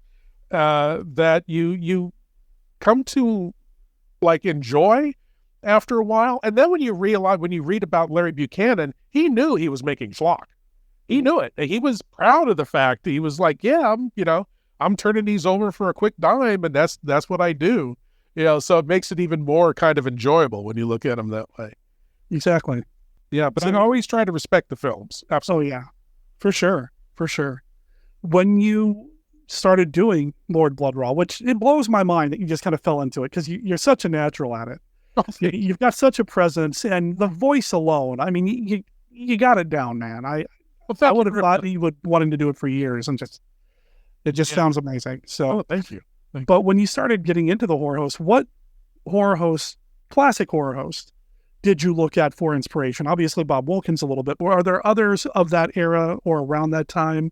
that you come to like enjoy after a while. And then when you read about Larry Buchanan, he knew he was making schlock. He knew it. He was proud of the fact. He was like, yeah, I'm turning these over for a quick dime, and that's what I do. You know, so it makes it even more kind of enjoyable when you look at them that way. Exactly. Yeah, but I always try to respect the films. Absolutely. Oh, yeah. For sure. When you started doing Lord Blood-Rah, which it blows my mind that you just kind of fell into it because you're such a natural at it. You've got such a presence, and the voice alone, I mean, you got it down, man. I would have thought you would wanting to do it for years, and it just sounds amazing. So thank you. But when you started getting into the horror host, what classic horror host, did you look at for inspiration? Obviously, Bob Wilkins a little bit. Or are there others of that era or around that time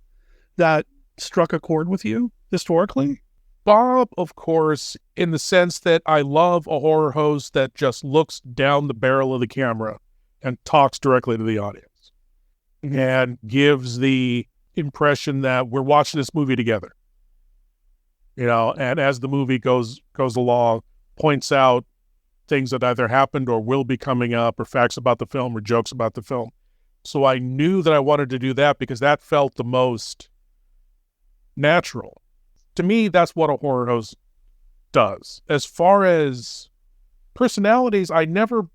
that struck a chord with you historically? Bob, of course, in the sense that I love a horror host that just looks down the barrel of the camera and talks directly to the audience and gives the impression that we're watching this movie together. You know, and as the movie goes along, points out things that either happened or will be coming up, or facts about the film or jokes about the film. So I knew that I wanted to do that because that felt the most natural. To me, that's what a horror host does. As far as personalities, I never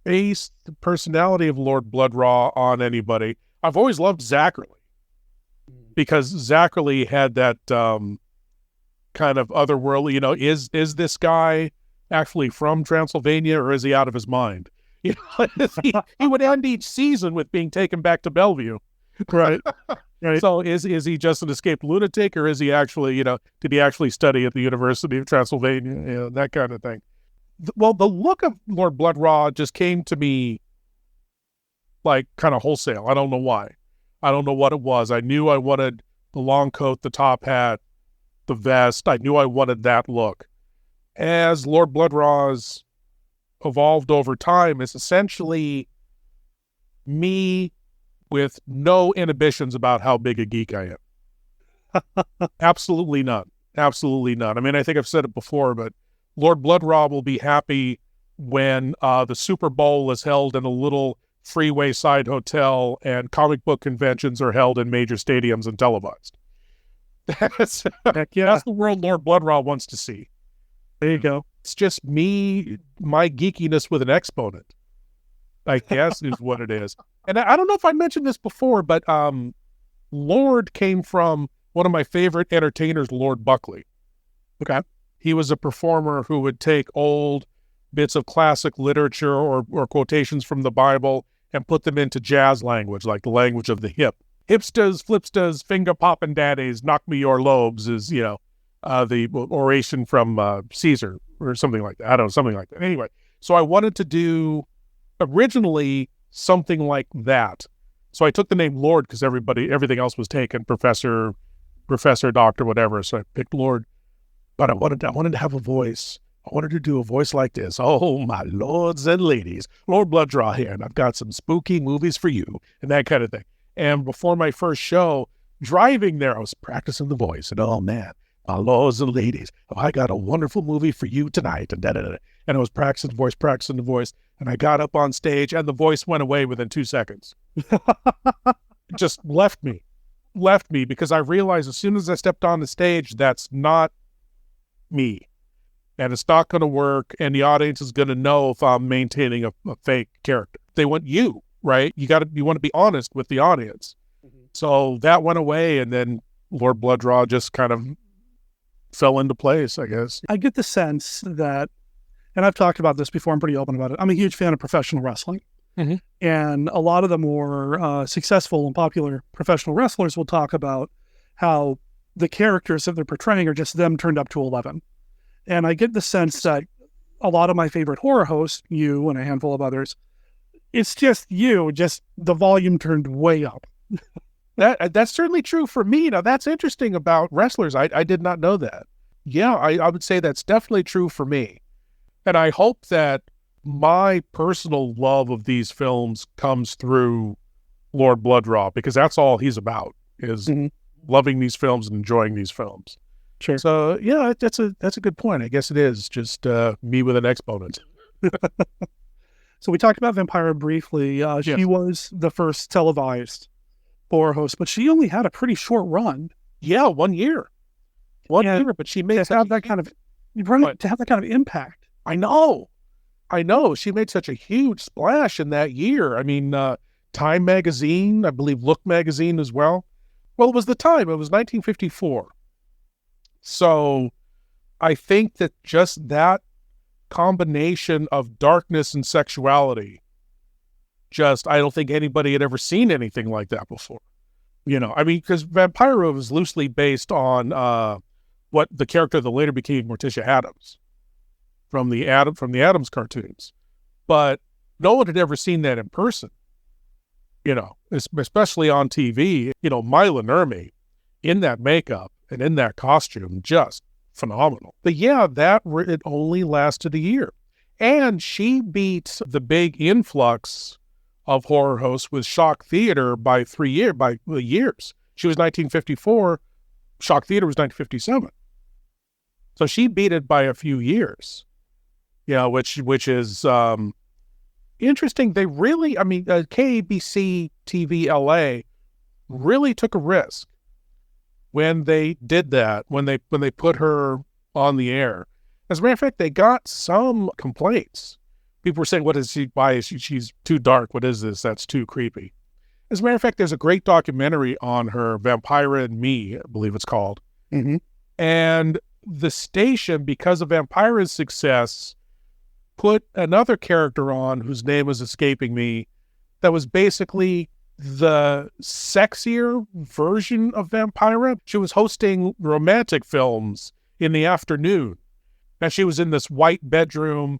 based the personality of Lord Blood-Rah on anybody. I've always loved Zachary because Zachary had that kind of otherworldly, you know, is this guy actually from Transylvania or is he out of his mind? You know, he would end each season with being taken back to Bellevue. Right. So is he just an escaped lunatic, or is he actually, you know, did he actually study at the University of Transylvania? You know, that kind of thing. Well, the look of Lord Blood-Rah just came to me like kind of wholesale. I don't know why. I don't know what it was. I knew I wanted the long coat, the top hat, the vest. I knew I wanted that look. As Lord Blood-Rah's evolved over time, it's essentially me with no inhibitions about how big a geek I am. Absolutely none. Absolutely none. I mean, I think I've said it before, but Lord Blood-Rah will be happy when the Super Bowl is held in a little freeway side hotel and comic book conventions are held in major stadiums and televised. That's the world Lord Blood-Rah wants to see. There you go. It's just me, my geekiness with an exponent, I guess, is what it is. And I don't know if I mentioned this before, but Lord came from one of my favorite entertainers, Lord Buckley. Okay. He was a performer who would take old bits of classic literature or quotations from the Bible and put them into jazz language, like the language of the hip. Hipsters, flipsters, finger poppin' daddies, knock me your lobes is, you know, the oration from Caesar or something like that. I don't know, something like that. Anyway, so I wanted to do originally something like that. So I took the name Lord because everything else was taken, professor, doctor, whatever. So I picked Lord, but I wanted to have a voice. I wanted to do a voice like this. Oh, my lords and ladies, Lord Blood-Rah here, and I've got some spooky movies for you, and that kind of thing. And before my first show, driving there, I was practicing the voice, and oh man, my lords and ladies, I got a wonderful movie for you tonight, and da-da-da-da. And I was practicing the voice, and I got up on stage, and the voice went away within 2 seconds. It just left me. left me because I realized as soon as I stepped on the stage, that's not me. And it's not going to work, and the audience is going to know if I'm maintaining a fake character. They want you, right? You want to be honest with the audience. So that went away, and then Lord Blood-Rah just kind of fell into place, I guess. I get the sense that, and I've talked about this before, I'm pretty open about it. I'm a huge fan of professional wrestling. And a lot of the more successful and popular professional wrestlers will talk about how the characters that they're portraying are just them turned up to 11. And I get the sense that a lot of my favorite horror hosts, you and a handful of others, it's just you, just the volume turned way up. That's certainly true for me. Now, that's interesting about wrestlers. I did not know that. Yeah, I would say that's definitely true for me. And I hope that my personal love of these films comes through Lord Blood-Rah, because that's all he's about, is loving these films and enjoying these films. Sure. So, yeah, that's a good point. I guess it is just me with an exponent. So we talked about Vampira briefly. She was the first televised horror host, but she only had a pretty short run. Yeah, 1 year. One year, but she made to have that kind of impact. I know. She made such a huge splash in that year. I mean, Time magazine, I believe Look magazine as well. Well, it was the time. It was 1954. So I think that just that combination of darkness and sexuality, I don't think anybody had ever seen anything like that before. You know, I mean, because Vampira was loosely based on what the character that later became Morticia Addams from the Addams cartoons. But no one had ever seen that in person, you know, especially on TV. You know, Mila Nurmi in that makeup and in that costume, just phenomenal. But yeah, it only lasted a year. And she beat the big influx of horror hosts with Shock Theater by years. She was 1954, Shock Theater was 1957. So she beat it by a few years. Yeah, which is interesting. They really, I mean, KABC TV LA really took a risk when they did that, when they put her on the air. As a matter of fact, they got some complaints. People were saying, "What is she? Why is she? She's too dark. What is this? That's too creepy." As a matter of fact, there's a great documentary on her, Vampira and Me, I believe it's called. And the station, because of Vampira's success, put another character on whose name is escaping me, that was basically the sexier version of Vampira. She was hosting romantic films in the afternoon. And she was in this white bedroom,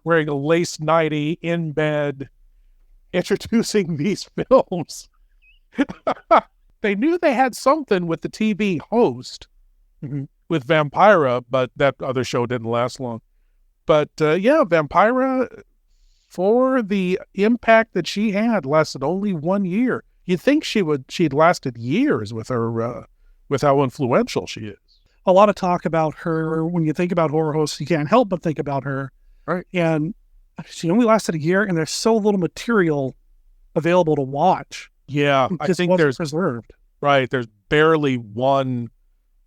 wearing a lace nightie in bed, introducing these films. They knew they had something with the TV host, with Vampira, but that other show didn't last long. But yeah, Vampira, for the impact that she had, lasted only 1 year. You'd think she'd lasted years with her, with how influential she is. A lot of talk about her. When you think about horror hosts, you can't help but think about her. Right. And she only lasted a year, and there's so little material available to watch. Yeah, I think there's preserved. Right. There's barely one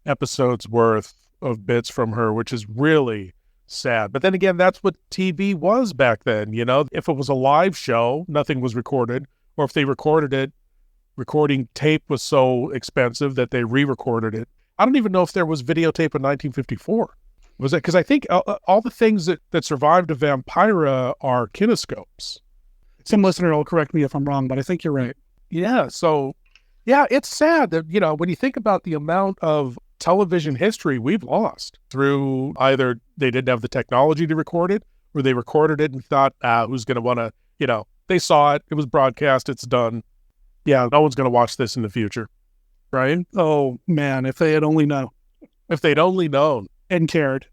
episode's worth of bits from her, which is really sad. But then again, that's what TV was back then. You know, if it was a live show, nothing was recorded, or if they recorded it, recording tape was so expensive that they re-recorded it. I don't even know if there was videotape in 1954. Was it? Because I think all the things that survived of Vampira are kinescopes. Some listener will correct me if I'm wrong, but I think you're right. Yeah. So, yeah, it's sad that, you know, when you think about the amount of television history we've lost through either they didn't have the technology to record it, or they recorded it and thought, who's going to want to, you know, they saw it, it was broadcast, it's done. Yeah, no one's going to watch this in the future. Right? Oh, man, if they had only known. If they'd only known. And cared.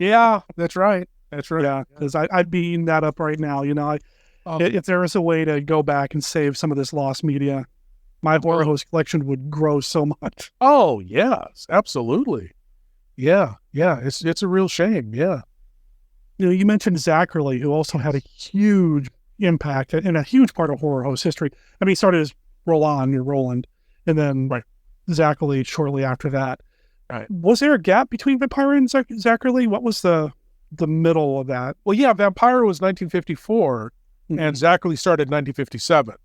Yeah, that's right. That's right. Yeah, because I'd be eating that up right now. You know, if there was a way to go back and save some of this lost media, my horror host collection would grow so much. Oh, yes, absolutely. Yeah, it's a real shame, yeah. You know, you mentioned Zachary, who also had a huge impact and a huge part of horror host history. I mean, he started as Roland, and then Zachary shortly after that. Right. Was there a gap between Vampira and Zachary? What was the middle of that? Well, yeah, Vampira was 1954, and Zachary started in 1957.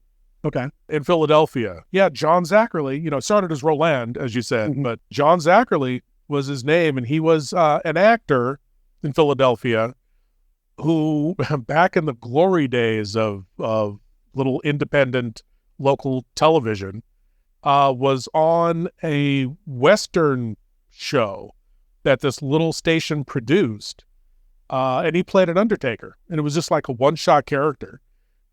Okay. In Philadelphia. Yeah, John Zachary, started as Roland, as you said, but John Zachary was his name, and he was an actor in Philadelphia who, back in the glory days of little independent local television, was on a Western show that this little station produced, and he played an Undertaker, and it was just like a one-shot character.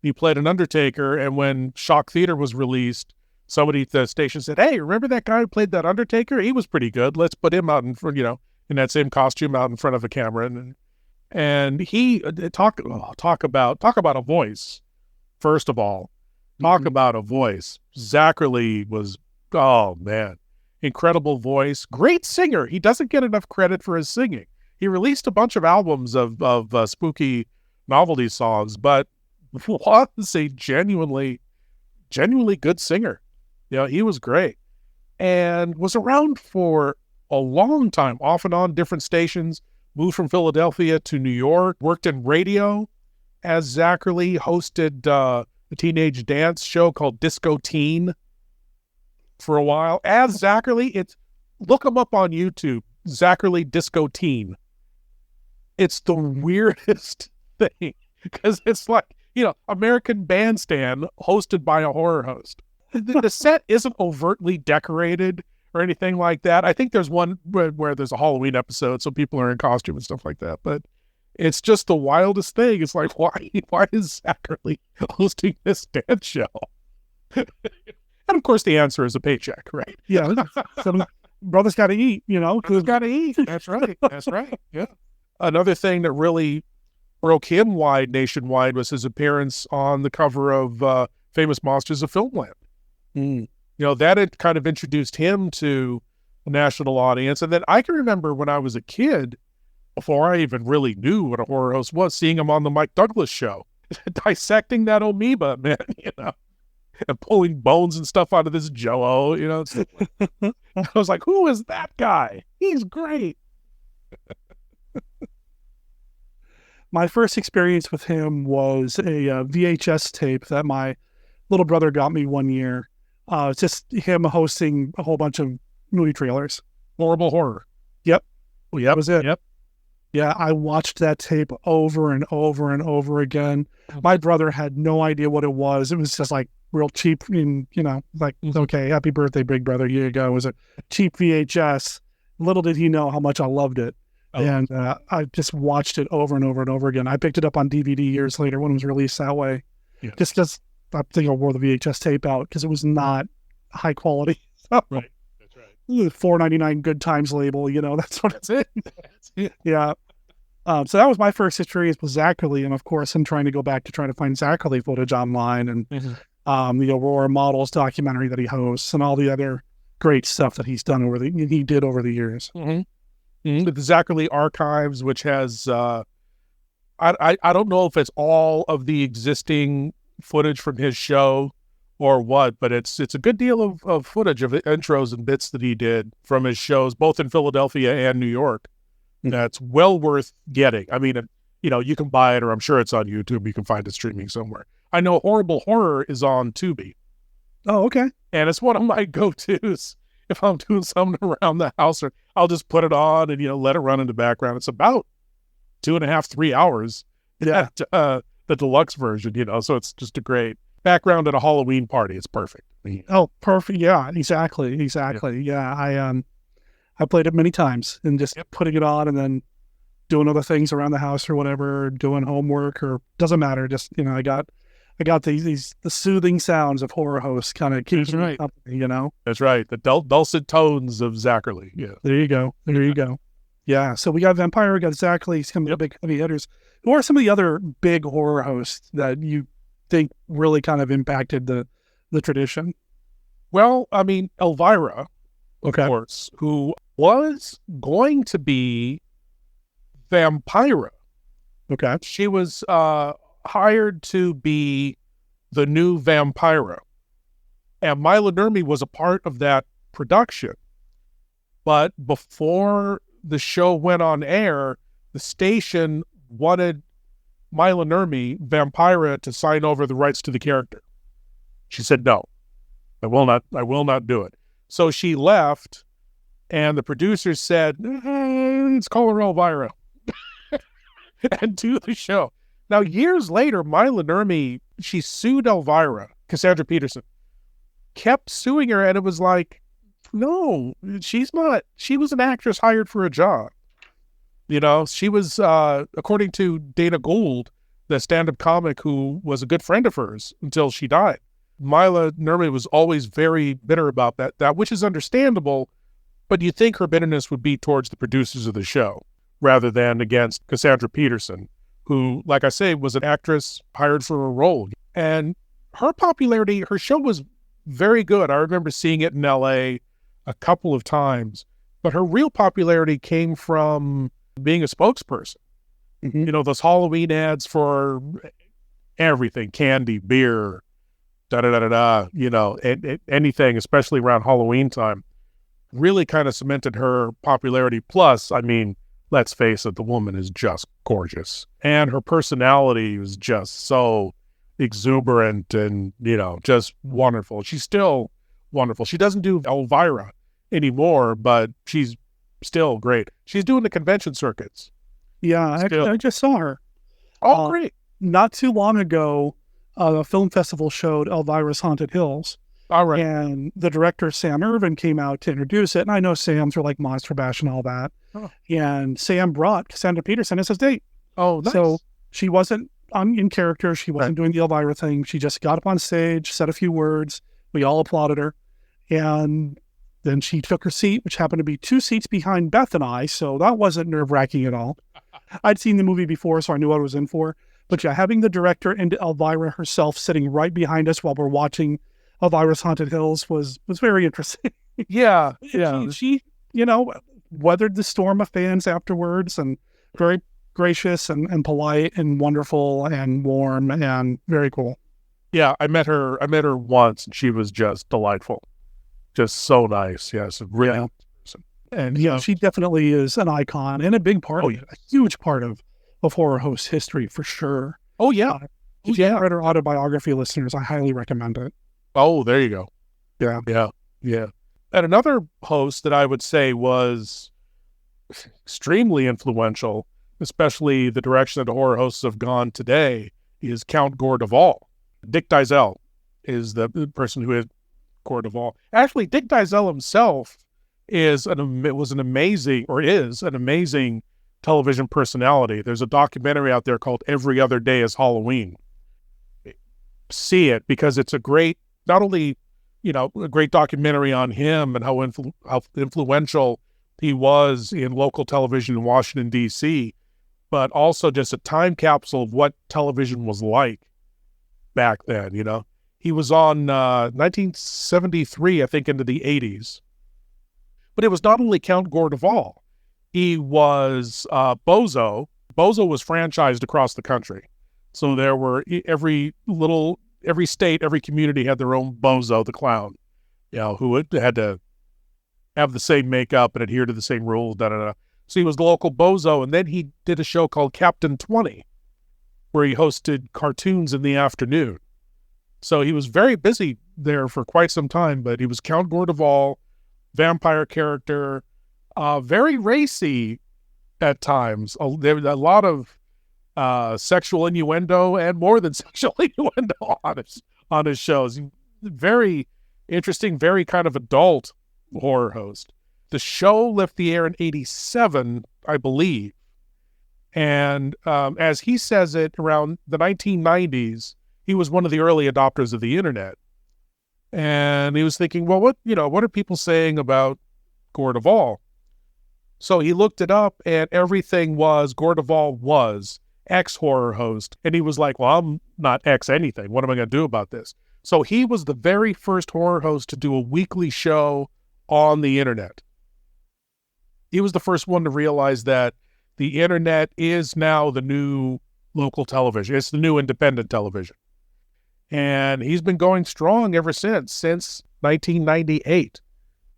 He played an Undertaker, and when Shock Theater was released, somebody at the station said, "Hey, remember that guy who played that Undertaker? He was pretty good. Let's put him out in front, in that same costume out in front of a camera." And he talk about a voice. First of all, talk about a voice. Zachary was, oh man, incredible voice, great singer. He doesn't get enough credit for his singing. He released a bunch of albums of spooky novelty songs, but was a genuinely good singer. He was great and was around for a long time, off and on different stations, moved from Philadelphia to New York, worked in radio as Zachary, hosted a teenage dance show called Disco Teen for a while. As Zachary, look him up on YouTube, Zachary Disco Teen. It's the weirdest thing because it's like, American Bandstand hosted by a horror host. The set isn't overtly decorated or anything like that. I think there's one where there's a Halloween episode, so people are in costume and stuff like that. But it's just the wildest thing. It's like, why is Zachary hosting this dance show? And of course, the answer is a paycheck, right? Yeah, some brother's got to eat. Brother's got to eat. That's right. That's right. Yeah. Another thing that really broke him nationwide was his appearance on the cover of Famous Monsters of Filmland. That had kind of introduced him to a national audience. And then I can remember when I was a kid, before I even really knew what a horror host was, seeing him on the Mike Douglas show, dissecting that amoeba, man, and pulling bones and stuff out of this jello, I was like, who is that guy? He's great. My first experience with him was a VHS tape that my little brother got me one year. It's just him hosting a whole bunch of movie trailers. Horrible horror. Yep. Oh, yep. That was it. Yep. Yeah, I watched that tape over and over and over again. My brother had no idea what it was. It was just like real cheap, okay, happy birthday, big brother. Here you go. It was a cheap VHS. Little did he know how much I loved it. Oh. And I just watched it over and over and over again. I picked it up on DVD years later when it was released that way. Yeah. Just because I think I wore the VHS tape out because it was not high quality. Right. That's right. $4.99 Good Times label, that's what it's in. Yeah. So that was my first experience with Zachary. And of course, I'm trying to find Zachary footage online and the Aurora Models documentary that he hosts and all the other great stuff that he's done he did over the years. The Zachary Archives, which has, I don't know if it's all of the existing footage from his show or what, but it's a good deal of footage of intros and bits that he did from his shows, both in Philadelphia and New York. That's well worth getting. I mean, you can buy it, or I'm sure it's on YouTube. You can find it streaming somewhere. I know Horrible Horror is on Tubi. Oh, okay. And it's one of my go-tos. If I'm doing something around the house, or I'll just put it on and, let it run in the background. It's about 2.5, 3 hours. Yeah. The deluxe version, so it's just a great background at a Halloween party. It's perfect. Oh, perfect. Yeah, exactly. Yeah. I played it many times and just putting it on and then doing other things around the house or whatever, doing homework or doesn't matter. Just, I got the soothing sounds of horror hosts kind of keeps me up, That's right. The dulcet tones of Zachary. Yeah. There you go. Yeah. So we got Vampire, we got Zachary, some of the big heavy hitters. Who are some of the other big horror hosts that you think really kind of impacted the tradition? Well, I mean, Elvira, of course, who was going to be Vampira. Okay. She was hired to be the new Vampira. And Mila Nurmi was a part of that production. But before the show went on air, the station wanted Mila Nurmi, Vampira, to sign over the rights to the character. She said, no, I will not do it. So she left, and the producers said, let's call her Elvira and do the show. Now, years later, Mila Nurmi, she sued Elvira, Cassandra Peterson, kept suing her, and it was like, no, she's not. She was an actress hired for a job. She was, according to Dana Gould, the stand-up comic who was a good friend of hers until she died. Mila Nurmi was always very bitter about that which is understandable, but you'd think her bitterness would be towards the producers of the show rather than against Cassandra Peterson, who, like I say, was an actress hired for a role. And her popularity, her show was very good. I remember seeing it in L.A. a couple of times, but her real popularity came from being a spokesperson. Mm-hmm. Those Halloween ads for everything, candy, beer, anything, especially around Halloween time, really kind of cemented her popularity. Plus, I mean, let's face it, the woman is just gorgeous. And her personality was just so exuberant and, just wonderful. She's still wonderful. She doesn't do Elvira anymore, but she's still great. She's doing the convention circuits. Yeah, I just saw her. Oh, great. Not too long ago, a film festival showed Elvira's Haunted Hills. All right. And the director, Sam Irvin, came out to introduce it. And I know Sam through like Monster Bash and all that. Oh. And Sam brought Cassandra Peterson as his date. Oh, nice. So she wasn't in character. She wasn't doing the Elvira thing. She just got up on stage, said a few words. We all applauded her. And then she took her seat, which happened to be 2 seats behind Beth and I. So that wasn't nerve-wracking at all. I'd seen the movie before, so I knew what I was in for. But yeah, having the director and Elvira herself sitting right behind us while we're watching Elvira's Haunted Hills was very interesting. Yeah. She weathered the storm of fans afterwards, and very gracious and polite and wonderful and warm and very cool. Yeah, I met her once, and she was just delightful. Just so nice. Yes, really. And she definitely is an icon and a big part of a huge part of horror host history for sure. Oh yeah. If you haven't read her autobiography, listeners, I highly recommend it. Oh, there you go. Yeah. And another host that I would say was extremely influential, especially the direction that the horror hosts have gone today, is Count Gore Duvall. Dick Dysel is the person who is Gore Duvall. Actually, Dick Dysel himself is an amazing television personality. There's a documentary out there called Every Other Day is Halloween. See it, because it's a great, not only, a great documentary on him and how influential he was in local television in Washington, D.C., but also just a time capsule of what television was like back then, He was on 1973, I think, into the 80s. But it was not only Count Gore Duvall. He was Bozo. Bozo was franchised across the country. So there were every state, every community had their own Bozo the clown, who had to have the same makeup and adhere to the same rules, So he was the local Bozo, and then he did a show called Captain 20, where he hosted cartoons in the afternoon. So he was very busy there for quite some time, but he was Count Gore Duvall, vampire character, very racy at times. There was a lot of sexual innuendo and more than sexual innuendo on his shows. Very interesting, very kind of adult horror host. The show left the air in 1987, I believe. And as he says it, around the 1990s, he was one of the early adopters of the internet. And he was thinking, well, what are people saying about Gore Duvall? So he looked it up, and everything was Gore Duvall was ex-horror host. And he was like, well, I'm not ex anything. What am I going to do about this? So he was the very first horror host to do a weekly show on the internet. He was the first one to realize that the internet is now the new local television. It's the new independent television. And he's been going strong ever since 1998.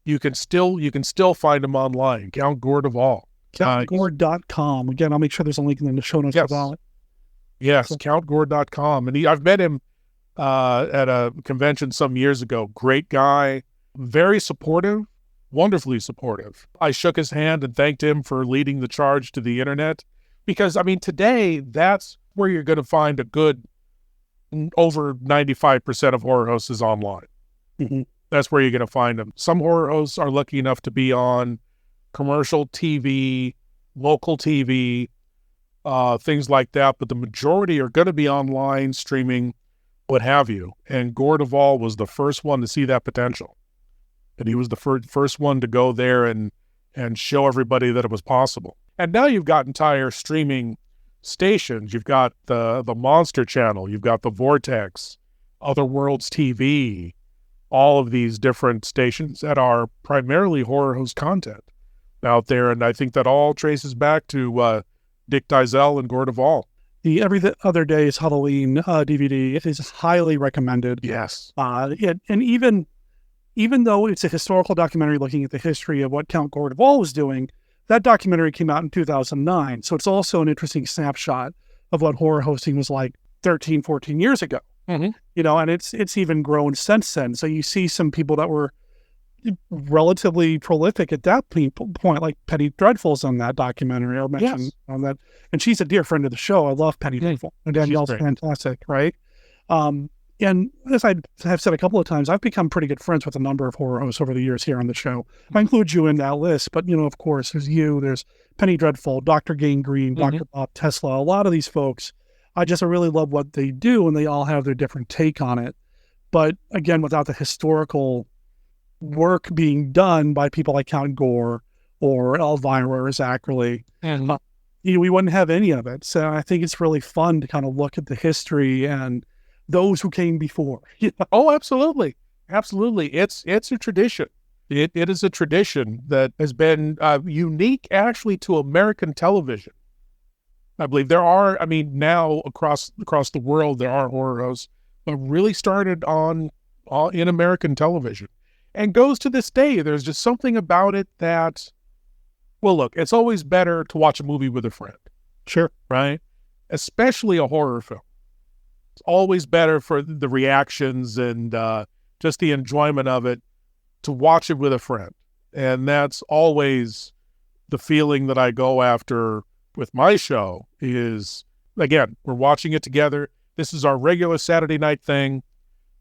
You can still find him online. Count Gore Duvall. CountGore.com. Again, I'll make sure there's a link in the show notes for that. Yes, CountGore.com. And I've met him at a convention some years ago. Great guy, very supportive, wonderfully supportive. I shook his hand and thanked him for leading the charge to the internet. Because, I mean, today, that's where you're going to find a good over 95% of horror hosts is online. Mm-hmm. That's where you're going to find them. Some horror hosts are lucky enough to be on commercial TV, local TV, things like that. But the majority are going to be online, streaming, what have you. And Gore Duvall was the first one to see that potential. And he was the first one to go there and show everybody that it was possible. And now you've got entire streaming stations. You've got the Monster Channel. You've got the Vortex, Other Worlds TV, all of these different stations that are primarily horror host content out there. And I think that all traces back to Dick Dysel and Gore Duvall. The Every Other Day's Halloween DVD is highly recommended. Yes. And even though it's a historical documentary looking at the history of what Count Gore Duvall was doing, that documentary came out in 2009. So it's also an interesting snapshot of what horror hosting was like 13, 14 years ago. Mm-hmm. You know, and it's even grown since then. So you see some people that were relatively prolific at that point, like Penny Dreadful's on that documentary. I mentioned on that, and she's a dear friend of the show. I love Penny Dreadful, and Danielle's fantastic, right? And as I have said a couple of times, I've become pretty good friends with a number of horror hosts over the years here on the show. I include you in that list, but you know, of course, there's you, there's Penny Dreadful, Dr. Gangrene, Dr. Bob Tesla. A lot of these folks, I really love what they do, and they all have their different take on it. But again, without the historical work being done by people like Count Gore or Elvira or Zachary, we wouldn't have any of it. So I think it's really fun to kind of look at the history and those who came before. Oh, absolutely. Absolutely. It's a tradition. It is a tradition that has been unique actually to American television. I believe there are, now across the world, there are horror hosts, but really started in American television and goes to this day. There's just something about it that, well, look, it's always better to watch a movie with a friend. Sure. Right? Especially a horror film. It's always better for the reactions and just the enjoyment of it to watch it with a friend. And that's always the feeling that I go after with my show is, again, we're watching it together. This is our regular Saturday night thing.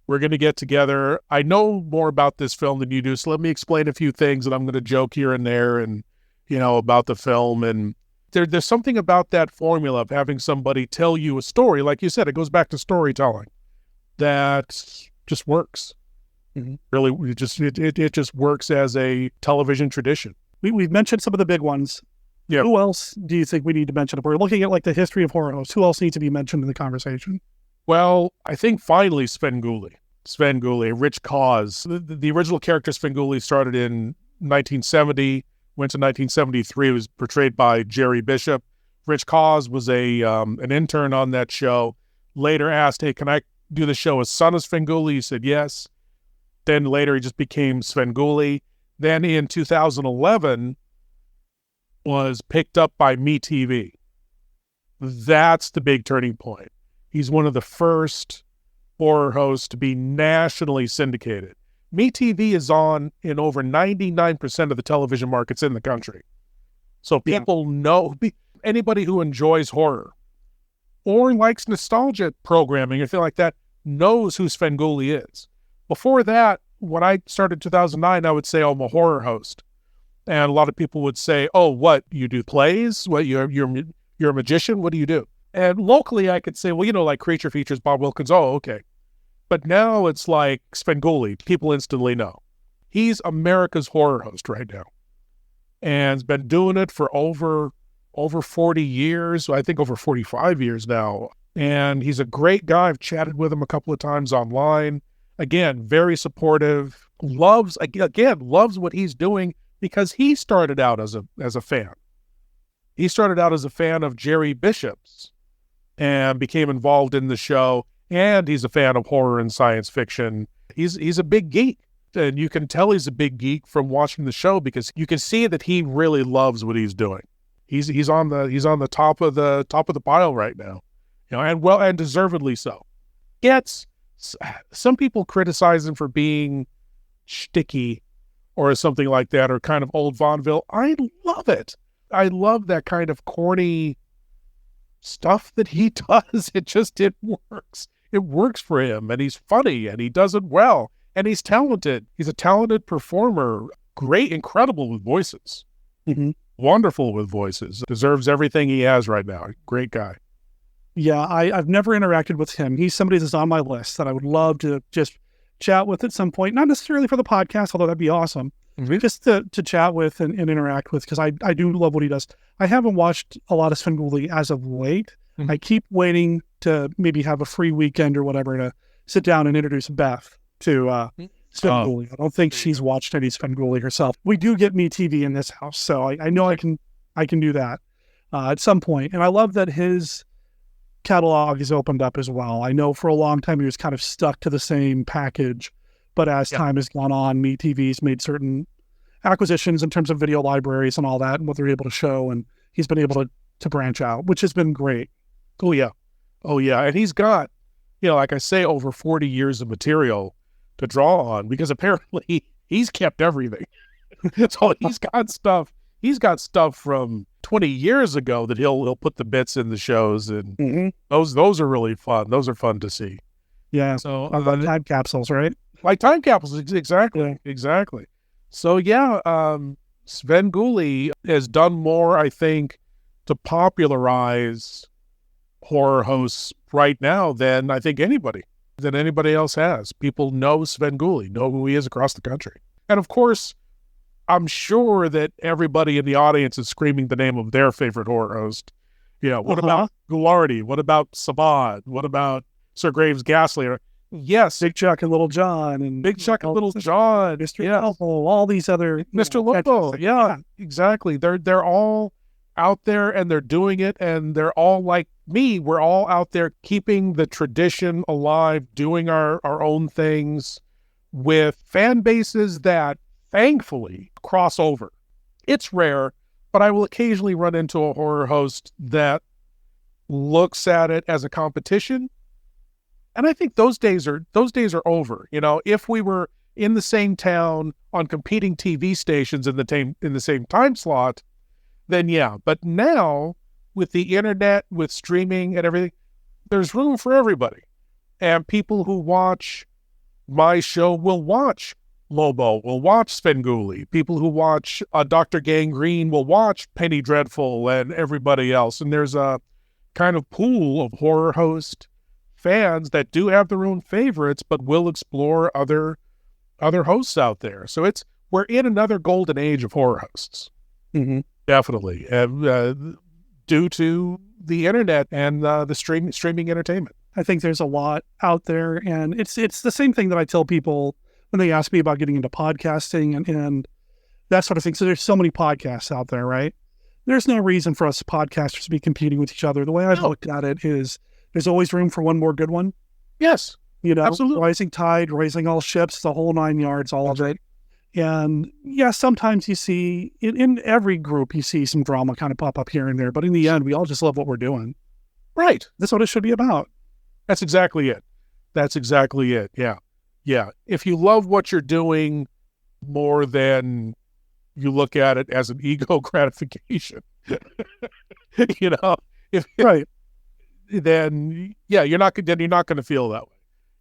We're going to get together. I know more about this film than you do, so let me explain a few things, and I'm going to joke here and there and, about the film. And there's something about that formula of having somebody tell you a story. Like you said, it goes back to storytelling. That just works. Mm-hmm. Really, it just works as a television tradition. We've mentioned some of the big ones. Yeah. Who else do you think we need to mention? If we're looking at like the history of horror hosts, who else needs to be mentioned in the conversation? Well, I think finally Svengoolie, Rich Cause. The original character Svengoolie started in 1970, went to 1973. It was portrayed by Jerry Bishop. Rich Cause was an intern on that show. Later asked, hey, can I do the show as son of Svengoolie? He said yes. Then later he just became Svengoolie. Then in 2011 was picked up by MeTV. That's the big turning point. He's one of the first horror hosts to be nationally syndicated. MeTV is on in over 99% of the television markets in the country. So people know, anybody who enjoys horror or likes nostalgia programming or anything like that knows who Svengoolie is. Before that, when I started 2009, I would say, I'm a horror host. And a lot of people would say, oh, what, you do plays? What, you're a magician? What do you do? And locally, I could say, well, like Creature Features, Bob Wilkins. Oh, okay. But now it's like Svengoolie. People instantly know. He's America's horror host right now. And has been doing it for over 40 years. I think over 45 years now. And he's a great guy. I've chatted with him a couple of times online. Again, very supportive. Loves what he's doing because he started out as a fan. He started out as a fan of Jerry Bishop's and became involved in the show and he's a fan of horror and science fiction. He's a big geek, and you can tell he's a big geek from watching the show because you can see that he really loves what he's doing. He's on the top of the pile right now, and deservedly so. Some people criticize him for being shticky or something like that, or kind of old vaudeville. I love it. I love that kind of corny stuff that he does. It works. It works for him, and he's funny, and he does it well, and he's talented. He's a talented performer, incredible with voices. Mm-hmm. Wonderful with voices. Deserves everything he has right now. Great guy. Yeah, I've never interacted with him. He's somebody that's on my list that I would love to just chat with at some point, not necessarily for the podcast, although that'd be awesome, just to chat with and interact with, because I do love what he does. I haven't watched a lot of Svengoolie as of late. I keep waiting to maybe have a free weekend or whatever to sit down and introduce Beth to Svengoolie. I don't think she's watched any Svengoolie herself. We do get Me TV in this house, so I know I can do that at some point. And I love that his catalog is opened up as well. I know for a long time he was kind of stuck to the same package, but as time has gone on, Me TV's made certain acquisitions in terms of video libraries and all that, and what they're able to show, and he's been able to branch out, which has been great. Oh yeah, and he's got, like I say, over 40 years of material to draw on, because apparently he's kept everything. So he's got stuff. He's got stuff from 20 years ago that he'll put the bits in the shows, and those are really fun. Those are fun to see. Yeah. So time capsules, right? Like time capsules, exactly. So yeah, Svengoolie has done more, I think, to popularize horror hosts right now than I think anybody else has. People know Svengoolie, know who he is across the country, and of course, I'm sure that everybody in the audience is screaming the name of their favorite horror host. What about Ghoulardi? What about Saban? What about Sir Graves Ghastly? Yes, Big Chuck and Little John, and Big Chuck and Little John, Mr. Lobo, all these other Mr. Lobo. Yeah, exactly. They're all out there, and they're doing it, and they're all like me. We're all out there keeping the tradition alive, doing our own things with fan bases that thankfully cross over. It's rare, but I will occasionally run into a horror host that looks at it as a competition. And I think those days are over. If we were in the same town on competing TV stations in the same time slot, then yeah. But now, with the internet, with streaming and everything, there's room for everybody. And people who watch my show will watch Lobo, will watch Svengoolie. People who watch Dr. Gangrene will watch Penny Dreadful and everybody else. And there's a kind of pool of horror host fans that do have their own favorites, but will explore other hosts out there. So we're in another golden age of horror hosts. Definitely. And due to the internet and the streaming entertainment. I think there's a lot out there, and it's the same thing that I tell people when they ask me about getting into podcasting and that sort of thing. So there's so many podcasts out there, right? There's no reason for us podcasters to be competing with each other. The way I've looked at it is there's always room for one more good one. Yes. Absolutely. Rising tide, raising all ships, the whole 9 yards, all of it. And yeah, sometimes you see, in every group, you see some drama kind of pop up here and there. But in the end, we all just love what we're doing. Right. That's what it should be about. That's exactly it. Yeah. Yeah. If you love what you're doing more than you look at it as an ego gratification, right. Then yeah, you're not going to feel that way.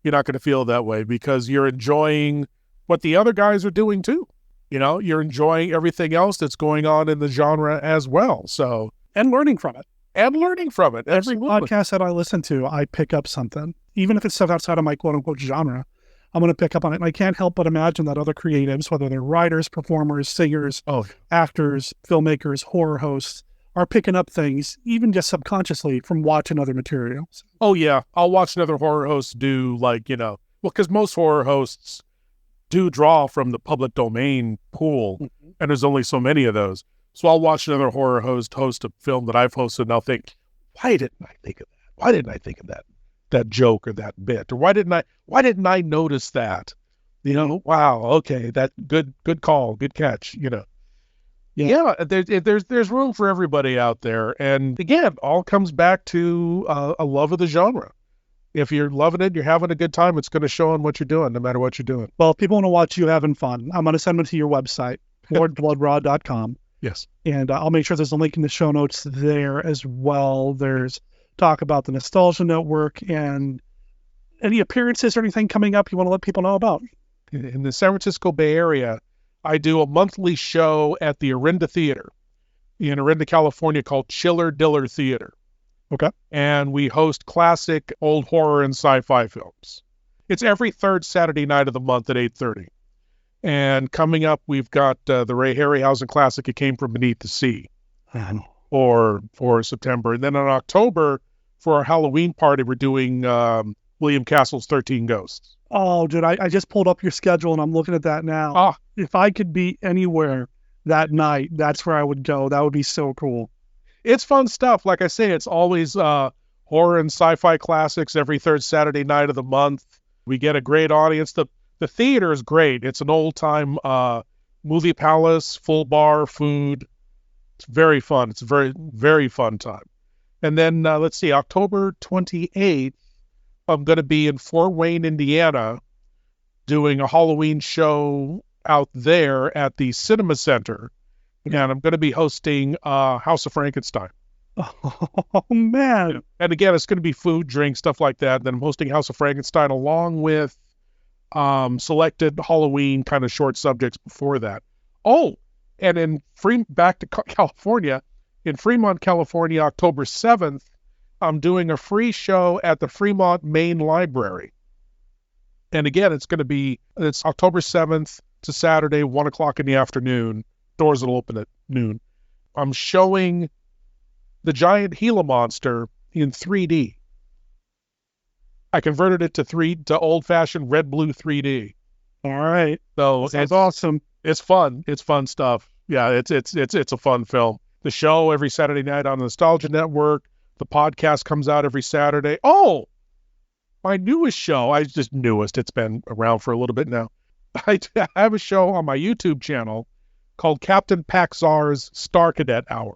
You're not going to feel that way because you're enjoying what the other guys are doing too. You're enjoying everything else that's going on in the genre as well. So, and learning from it. Every podcast that I listen to, I pick up something. Even if it's stuff outside of my quote-unquote genre, I'm going to pick up on it. And I can't help but imagine that other creatives, whether they're writers, performers, singers, actors, filmmakers, horror hosts, are picking up things, even just subconsciously, from watching other materials. Oh, yeah. I'll watch another horror host do because most horror hosts do draw from the public domain pool, and there's only so many of those. So I'll watch another horror host a film that I've hosted, and I'll think, why didn't I think of that? Why didn't I think of that? that joke or that bit, or why didn't I notice that? Wow, okay, that good call, good catch. Yeah, there's room for everybody out there, and again, all comes back to a love of the genre. If you're loving it, you're having a good time, it's going to show on what you're doing, no matter what you're doing. Well, if people want to watch you having fun, I'm going to send them to your website, LordBlood-Rah.com. Yes. And I'll make sure there's a link in the show notes there as well. There's talk about the Nostalgia Network and any appearances or anything coming up you want to let people know about. In the San Francisco Bay Area, I do a monthly show at the Orinda Theater in Orinda, California, called Chiller Diller Theater. Okay. And we host classic old horror and sci-fi films. It's every third Saturday night of the month at 8:30. And coming up, we've got the Ray Harryhausen classic, It Came From Beneath the Sea, for September. And then in October, for our Halloween party, we're doing William Castle's 13 Ghosts. Oh, dude, I just pulled up your schedule, and I'm looking at that now. If I could be anywhere that night, that's where I would go. That would be so cool. It's fun stuff. Like I say, it's always horror and sci-fi classics every third Saturday night of the month. We get a great audience. The theater is great. It's an old-time movie palace, full bar, food. It's very fun. It's a very, very fun time. And then, let's see, October 28th, I'm going to be in Fort Wayne, Indiana, doing a Halloween show out there at the Cinema Center. And I'm going to be hosting House of Frankenstein. Oh, man. And again, it's going to be food, drink, stuff like that. Then I'm hosting House of Frankenstein along with selected Halloween kind of short subjects before that. Oh, and back to California, in Fremont, California, October 7th, I'm doing a free show at the Fremont Main Library. And again, it's October 7th to Saturday, 1 o'clock in the afternoon. Doors will open at noon. I'm showing the giant Gila monster in 3D. I converted it to old-fashioned red-blue 3D. All right. So that's awesome. It's fun. It's fun stuff. Yeah, it's a fun film. The show every Saturday night on the Nostalgia Network. The podcast comes out every Saturday. Oh, my newest show. It's been around for a little bit now. I have a show on my YouTube channel called Captain Paxar's Star Cadet Hour.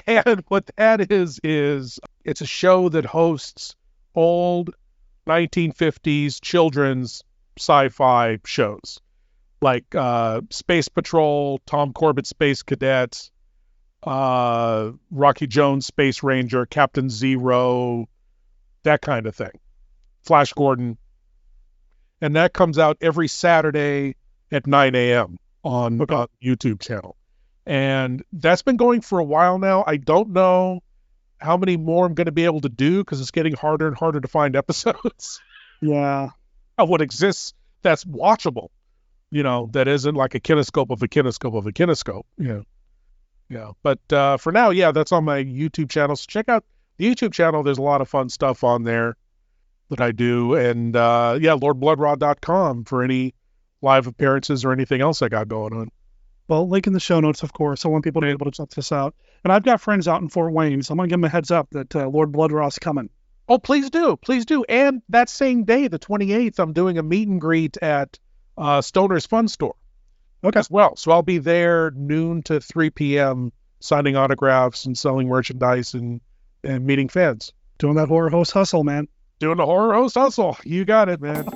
And what that is it's a show that hosts old 1950s children's sci-fi shows like Space Patrol, Tom Corbett Space Cadets, Rocky Jones Space Ranger, Captain Zero, that kind of thing. Flash Gordon. And that comes out every Saturday at 9 a.m. on YouTube channel. And that's been going for a while now. I don't know how many more I'm going to be able to do because it's getting harder and harder to find episodes. Yeah. Of what exists that's watchable, that isn't like a kinescope of a kinescope of a kinescope, Yeah. But for now, that's on my YouTube channel. So check out the YouTube channel. There's a lot of fun stuff on there that I do. And LordBlood-Rah.com for any live appearances or anything else I got going on. Well, link in the show notes, of course. I want people to be able to check this out. And I've got friends out in Fort Wayne, so I'm going to give them a heads up that Lord Blood-Rah's coming. Oh, please do. Please do. And that same day, the 28th, I'm doing a meet and greet at Stoner's Fun Store. Okay. As well. So I'll be there noon to 3 p.m. signing autographs and selling merchandise and meeting fans. Doing that horror host hustle, man. Doing the horror host hustle. You got it, man.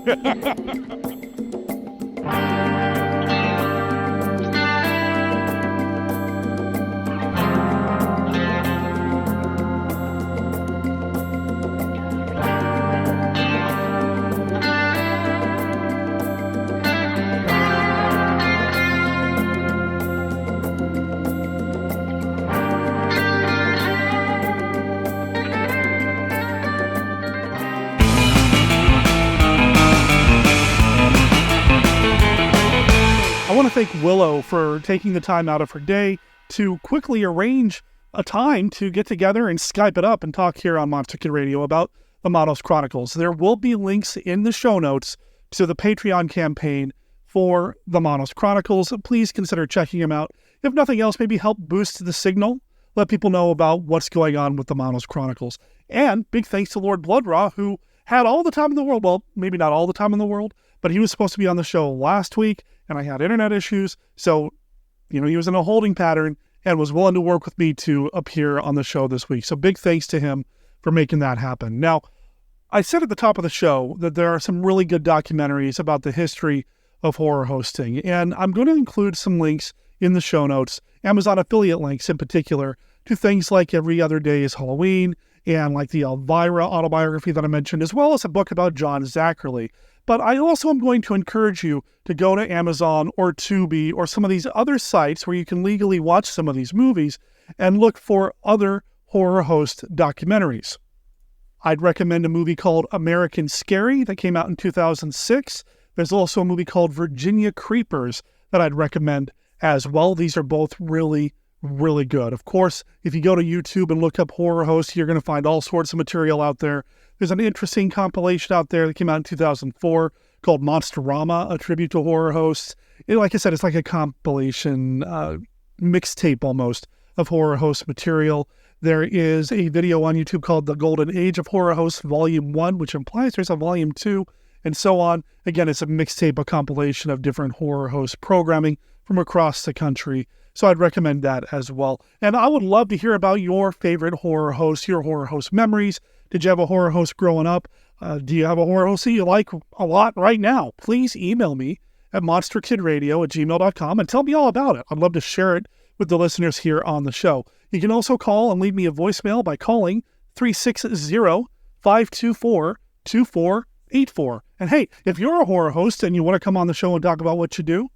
I want to thank Willow for taking the time out of her day to quickly arrange a time to get together and Skype it up and talk here on Monster Kid Radio about the Manos Chronicles. There will be links in the show notes to the Patreon campaign for the Manos Chronicles. Please consider checking them out. If nothing else, maybe help boost the signal let people know about what's going on with the Manos Chronicles. And big thanks to Lord Blood-Rah, who had all the time in the world. Well, maybe not all the time in the world, but he was supposed to be on the show last week, and I had internet issues. So, he was in a holding pattern and was willing to work with me to appear on the show this week. So big thanks to him for making that happen. Now, I said at the top of the show that there are some really good documentaries about the history of horror hosting, and I'm going to include some links in the show notes, Amazon affiliate links in particular, to things like Every Other Day is Halloween, and like the Elvira autobiography that I mentioned, as well as a book about John Zachary. But I also am going to encourage you to go to Amazon or Tubi or some of these other sites where you can legally watch some of these movies and look for other horror host documentaries. I'd recommend a movie called American Scary that came out in 2006. There's also a movie called Virginia Creepers that I'd recommend as well. These are both really, really good. Of course, if you go to YouTube and look up horror hosts, you're going to find all sorts of material out there. There's an interesting compilation out there that came out in 2004 called Monsterama, a tribute to horror hosts. Like I said, it's like a compilation, mixtape almost, of horror host material. There is a video on YouTube called The Golden Age of Horror Hosts Volume 1, which implies there's a Volume 2, and so on. Again, it's a mixtape, a compilation of different horror host programming from across the country. So I'd recommend that as well. And I would love to hear about your favorite horror hosts, your horror host memories. Did you have a horror host growing up? Do you have a horror host that you like a lot right now? Please email me at monsterkidradio@gmail.com and tell me all about it. I'd love to share it with the listeners here on the show. You can also call and leave me a voicemail by calling 360-524-2484. And hey, if you're a horror host and you want to come on the show and talk about what you do,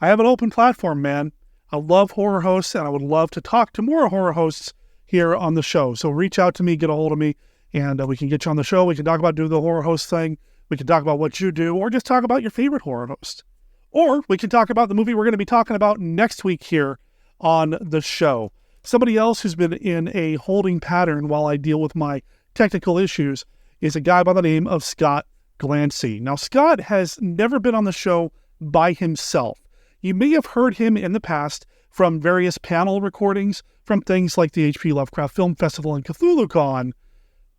I have an open platform, man. I love horror hosts, and I would love to talk to more horror hosts here on the show. So reach out to me, get a hold of me, and we can get you on the show. We can talk about doing the horror host thing. We can talk about what you do, or just talk about your favorite horror host. Or we can talk about the movie we're going to be talking about next week here on the show. Somebody else who's been in a holding pattern while I deal with my technical issues is a guy by the name of Scott Glancy. Now, Scott has never been on the show by himself. You may have heard him in the past from various panel recordings from things like the H.P. Lovecraft Film Festival and CthulhuCon,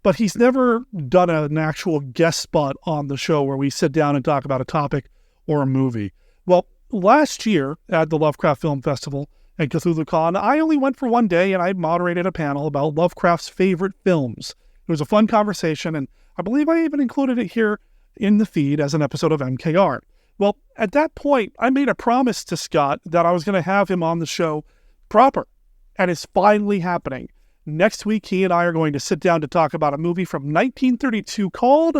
but he's never done an actual guest spot on the show where we sit down and talk about a topic or a movie. Well, last year at the Lovecraft Film Festival and CthulhuCon, I only went for one day and I moderated a panel about Lovecraft's favorite films. It was a fun conversation, and I believe I even included it here in the feed as an episode of MKR. Well, at that point, I made a promise to Scott that I was going to have him on the show proper, and it's finally happening. Next week, he and I are going to sit down to talk about a movie from 1932 called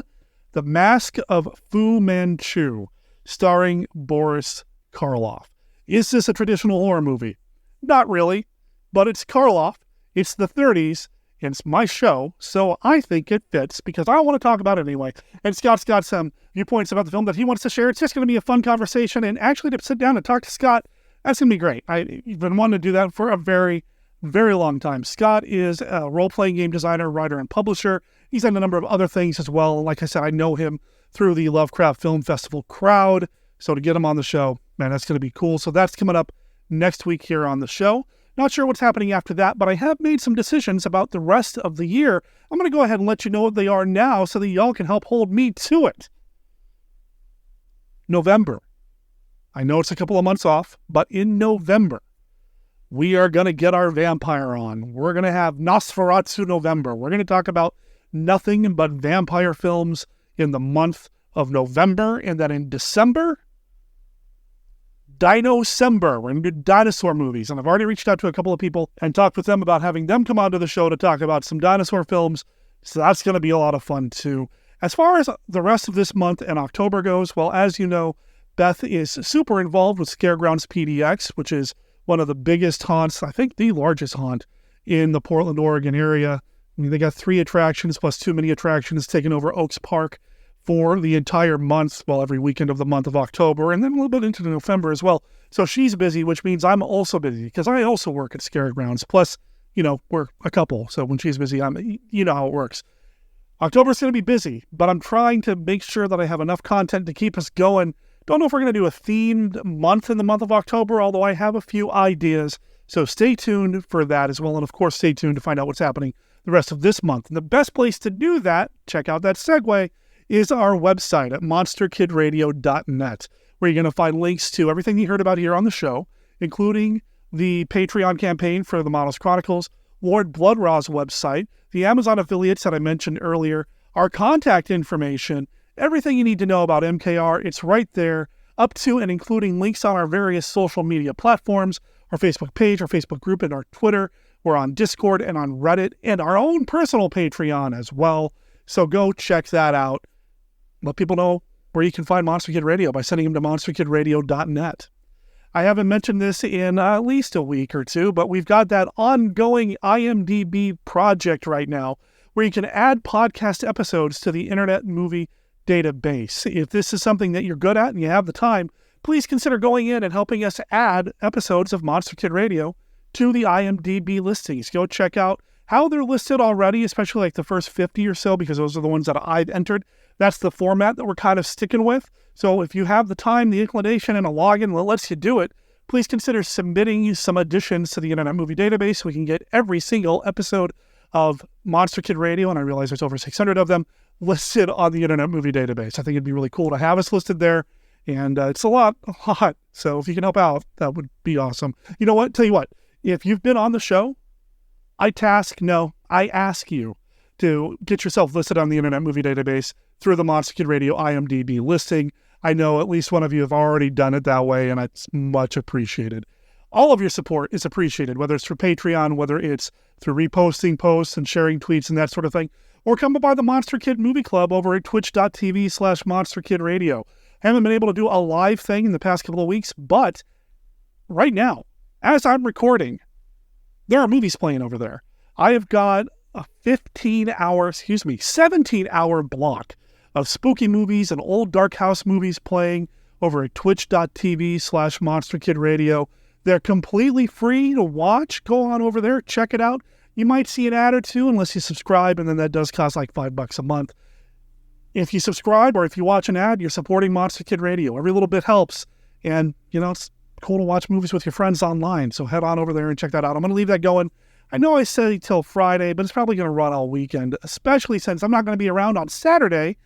The Mask of Fu Manchu, starring Boris Karloff. Is this a traditional horror movie? Not really, but it's Karloff, it's the 30s, and it's my show, so I think it fits because I want to talk about it anyway. And Scott's got some viewpoints about the film that he wants to share. It's just going to be a fun conversation, and actually to sit down and talk to Scott, that's going to be great. I've been wanting to do that for a very, very long time. Scott is a role-playing game designer, writer, and publisher. He's done a number of other things as well. And like I said, I know him through the Lovecraft Film Festival crowd. So to get him on the show, man, that's going to be cool. So that's coming up next week here on the show. Not sure what's happening after that, but I have made some decisions about the rest of the year. I'm going to go ahead and let you know what they are now so that y'all can help hold me to it. November. I know it's a couple of months off, but in November, we are going to get our vampire on. We're going to have Nosferatu November. We're going to talk about nothing but vampire films in the month of November. And then in December, Dino-cember. We're going to do dinosaur movies. And I've already reached out to a couple of people and talked with them about having them come onto the show to talk about some dinosaur films. So that's going to be a lot of fun too. As far as the rest of this month and October goes, well, as you know, Beth is super involved with Scaregrounds PDX, which is one of the biggest haunts, I think the largest haunt in the Portland, Oregon area. I mean, they got 3 attractions plus 2 mini attractions taking over Oaks Park for the entire month, well, every weekend of the month of October, and then a little bit into November as well. So she's busy, which means I'm also busy because I also work at Scaregrounds. Plus, you know, we're a couple. So when she's busy, you know how it works. October's going to be busy, but I'm trying to make sure that I have enough content to keep us going. Don't know if we're going to do a themed month in the month of October, although I have a few ideas. So stay tuned for that as well. And of course, stay tuned to find out what's happening the rest of this month. And the best place to do that, check out that segue, is our website at monsterkidradio.net, where you're going to find links to everything you heard about here on the show, including the Patreon campaign for the Models Chronicles, Lord Blood-Rah's website, the Amazon affiliates that I mentioned earlier, our contact information, everything you need to know about MKR. It's right there, up to and including links on our various social media platforms, our Facebook page, our Facebook group, and our Twitter. We're on Discord and on Reddit and our own personal Patreon as well. So go check that out. Let people know where you can find Monster Kid Radio by sending them to monsterkidradio.net. I haven't mentioned this in at least a week or two, but we've got that ongoing IMDb project right now where you can add podcast episodes to the Internet Movie Database. If this is something that you're good at and you have the time, please consider going in and helping us add episodes of Monster Kid Radio to the IMDb listings. Go check out how they're listed already, especially like the first 50 or so, because those are the ones that I've entered. That's the format that we're kind of sticking with. So if you have the time, the inclination, and a login that lets you do it, please consider submitting some additions to the Internet Movie Database so we can get every single episode of Monster Kid Radio, and I realize there's over 600 of them, listed on the Internet Movie Database. I think it'd be really cool to have us listed there, and it's a lot. So if you can help out, that would be awesome. You know what? Tell you what, if you've been on the show, I ask you to get yourself listed on the Internet Movie Database through the Monster Kid Radio IMDb listing. I know at least one of you have already done it that way, and it's much appreciated. All of your support is appreciated, whether it's through Patreon, whether it's through reposting posts and sharing tweets and that sort of thing, or come by the Monster Kid Movie Club over at twitch.tv/monsterkidradio. I haven't been able to do a live thing in the past couple of weeks, but right now, as I'm recording, there are movies playing over there. I have got a 17-hour block of spooky movies and old dark house movies playing over at twitch.tv/monsterkidradio. They're completely free to watch. Go on over there, check it out. You might see an ad or two unless you subscribe, and then that does cost like $5 a month. If you subscribe or if you watch an ad, you're supporting Monster Kid Radio. Every little bit helps. And, it's cool to watch movies with your friends online. So head on over there and check that out. I'm going to leave that going. I know I say till Friday, but it's probably going to run all weekend, especially since I'm not going to be around on Saturday.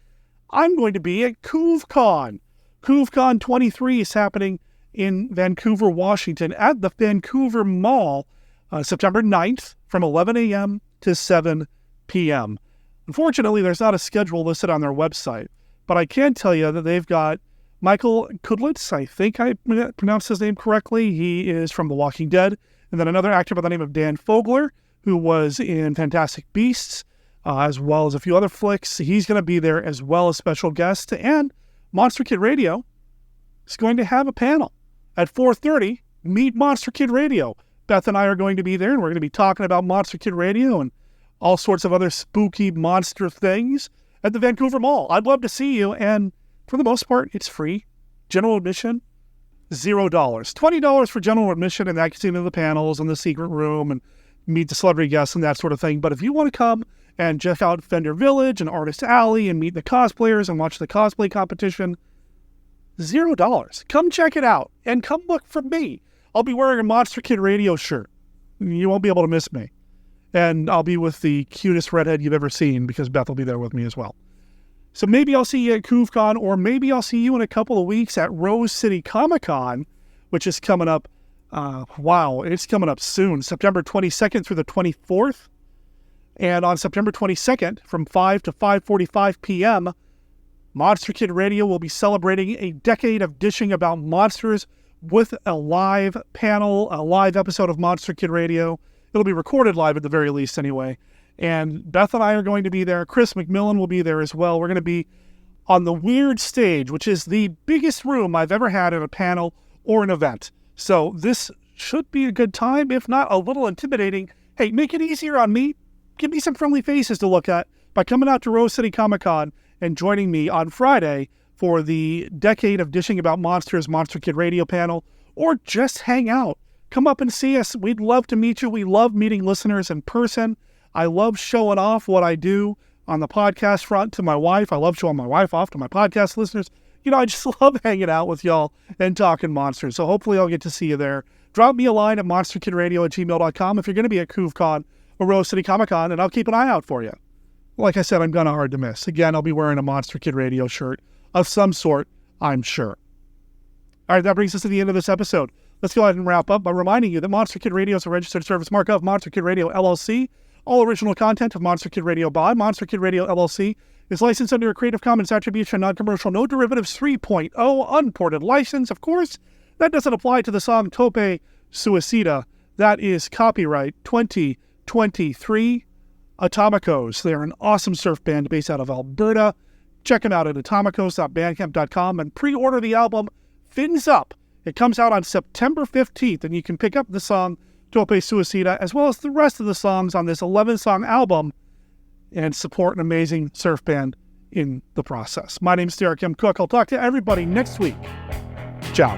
I'm going to be at CoovCon. CoovCon 23 is happening in Vancouver, Washington at the Vancouver Mall, September 9th from 11 a.m. to 7 p.m. Unfortunately, there's not a schedule listed on their website, but I can tell you that they've got Michael Kudlitz. I think I pronounced his name correctly. He is from The Walking Dead. And then another actor by the name of Dan Fogler, who was in Fantastic Beasts, as well as a few other flicks. He's going to be there as well as special guest. And Monster Kid Radio is going to have a panel at 4:30. Meet Monster Kid Radio. Beth and I are going to be there, and we're going to be talking about Monster Kid Radio and all sorts of other spooky monster things at the Vancouver Mall. I'd love to see you, and for the most part, it's free. General admission, $0. $20 for general admission, and that gets into the panels and the secret room and meet the celebrity guests and that sort of thing. But if you want to come and check out Fender Village and Artist Alley and meet the cosplayers and watch the cosplay competition, $0. Come check it out and come look for me. I'll be wearing a Monster Kid Radio shirt. You won't be able to miss me. And I'll be with the cutest redhead you've ever seen because Beth will be there with me as well. So maybe I'll see you at CoovCon, or maybe I'll see you in a couple of weeks at Rose City Comic-Con, which is coming up. It's coming up soon, September 22nd through the 24th. And on September 22nd, from 5 to 5:45 p.m., Monster Kid Radio will be celebrating a decade of dishing about monsters with a live panel, a live episode of Monster Kid Radio. It'll be recorded live at the very least anyway. And Beth and I are going to be there. Chris McMillan will be there as well. We're going to be on the Weird Stage, which is the biggest room I've ever had at a panel or an event. So this should be a good time, if not a little intimidating. Hey, make it easier on me. Give me some friendly faces to look at by coming out to Rose City Comic-Con and joining me on Friday for the Decade of Dishing About Monsters Monster Kid Radio panel, or just hang out. Come up and see us. We'd love to meet you. We love meeting listeners in person. I love showing off what I do on the podcast front to my wife. I love showing my wife off to my podcast listeners. I just love hanging out with y'all and talking monsters. So hopefully I'll get to see you there drop me a line at monsterkidradio@gmail.com if you're going to be at CouvCon or Rose City Comic Con, and I'll keep an eye out for you. Like I said, I'm kind of hard to miss. Again, I'll be wearing a Monster Kid Radio shirt of some sort, I'm sure. All right, that brings us to the end of this episode. Let's go ahead and wrap up by reminding you that Monster Kid Radio is a registered service mark of Monster Kid Radio, LLC. All original content of Monster Kid Radio by Monster Kid Radio, LLC is licensed under a Creative Commons Attribution, Non-Commercial, No Derivatives 3.0 unported license. Of course, that doesn't apply to the song Tope Suicida. That is copyright 2023 Atomicos. They're an awesome surf band based out of Alberta. Check them out at atomicos.bandcamp.com and pre-order the album Fins Up. It comes out on September 15th, and you can pick up the song Tope Suicida as well as the rest of the songs on this 11-song album and support an amazing surf band in the process. My name's Derek M. Cook. I'll talk to everybody next week. Ciao.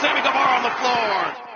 Sammy Guevara on the floor.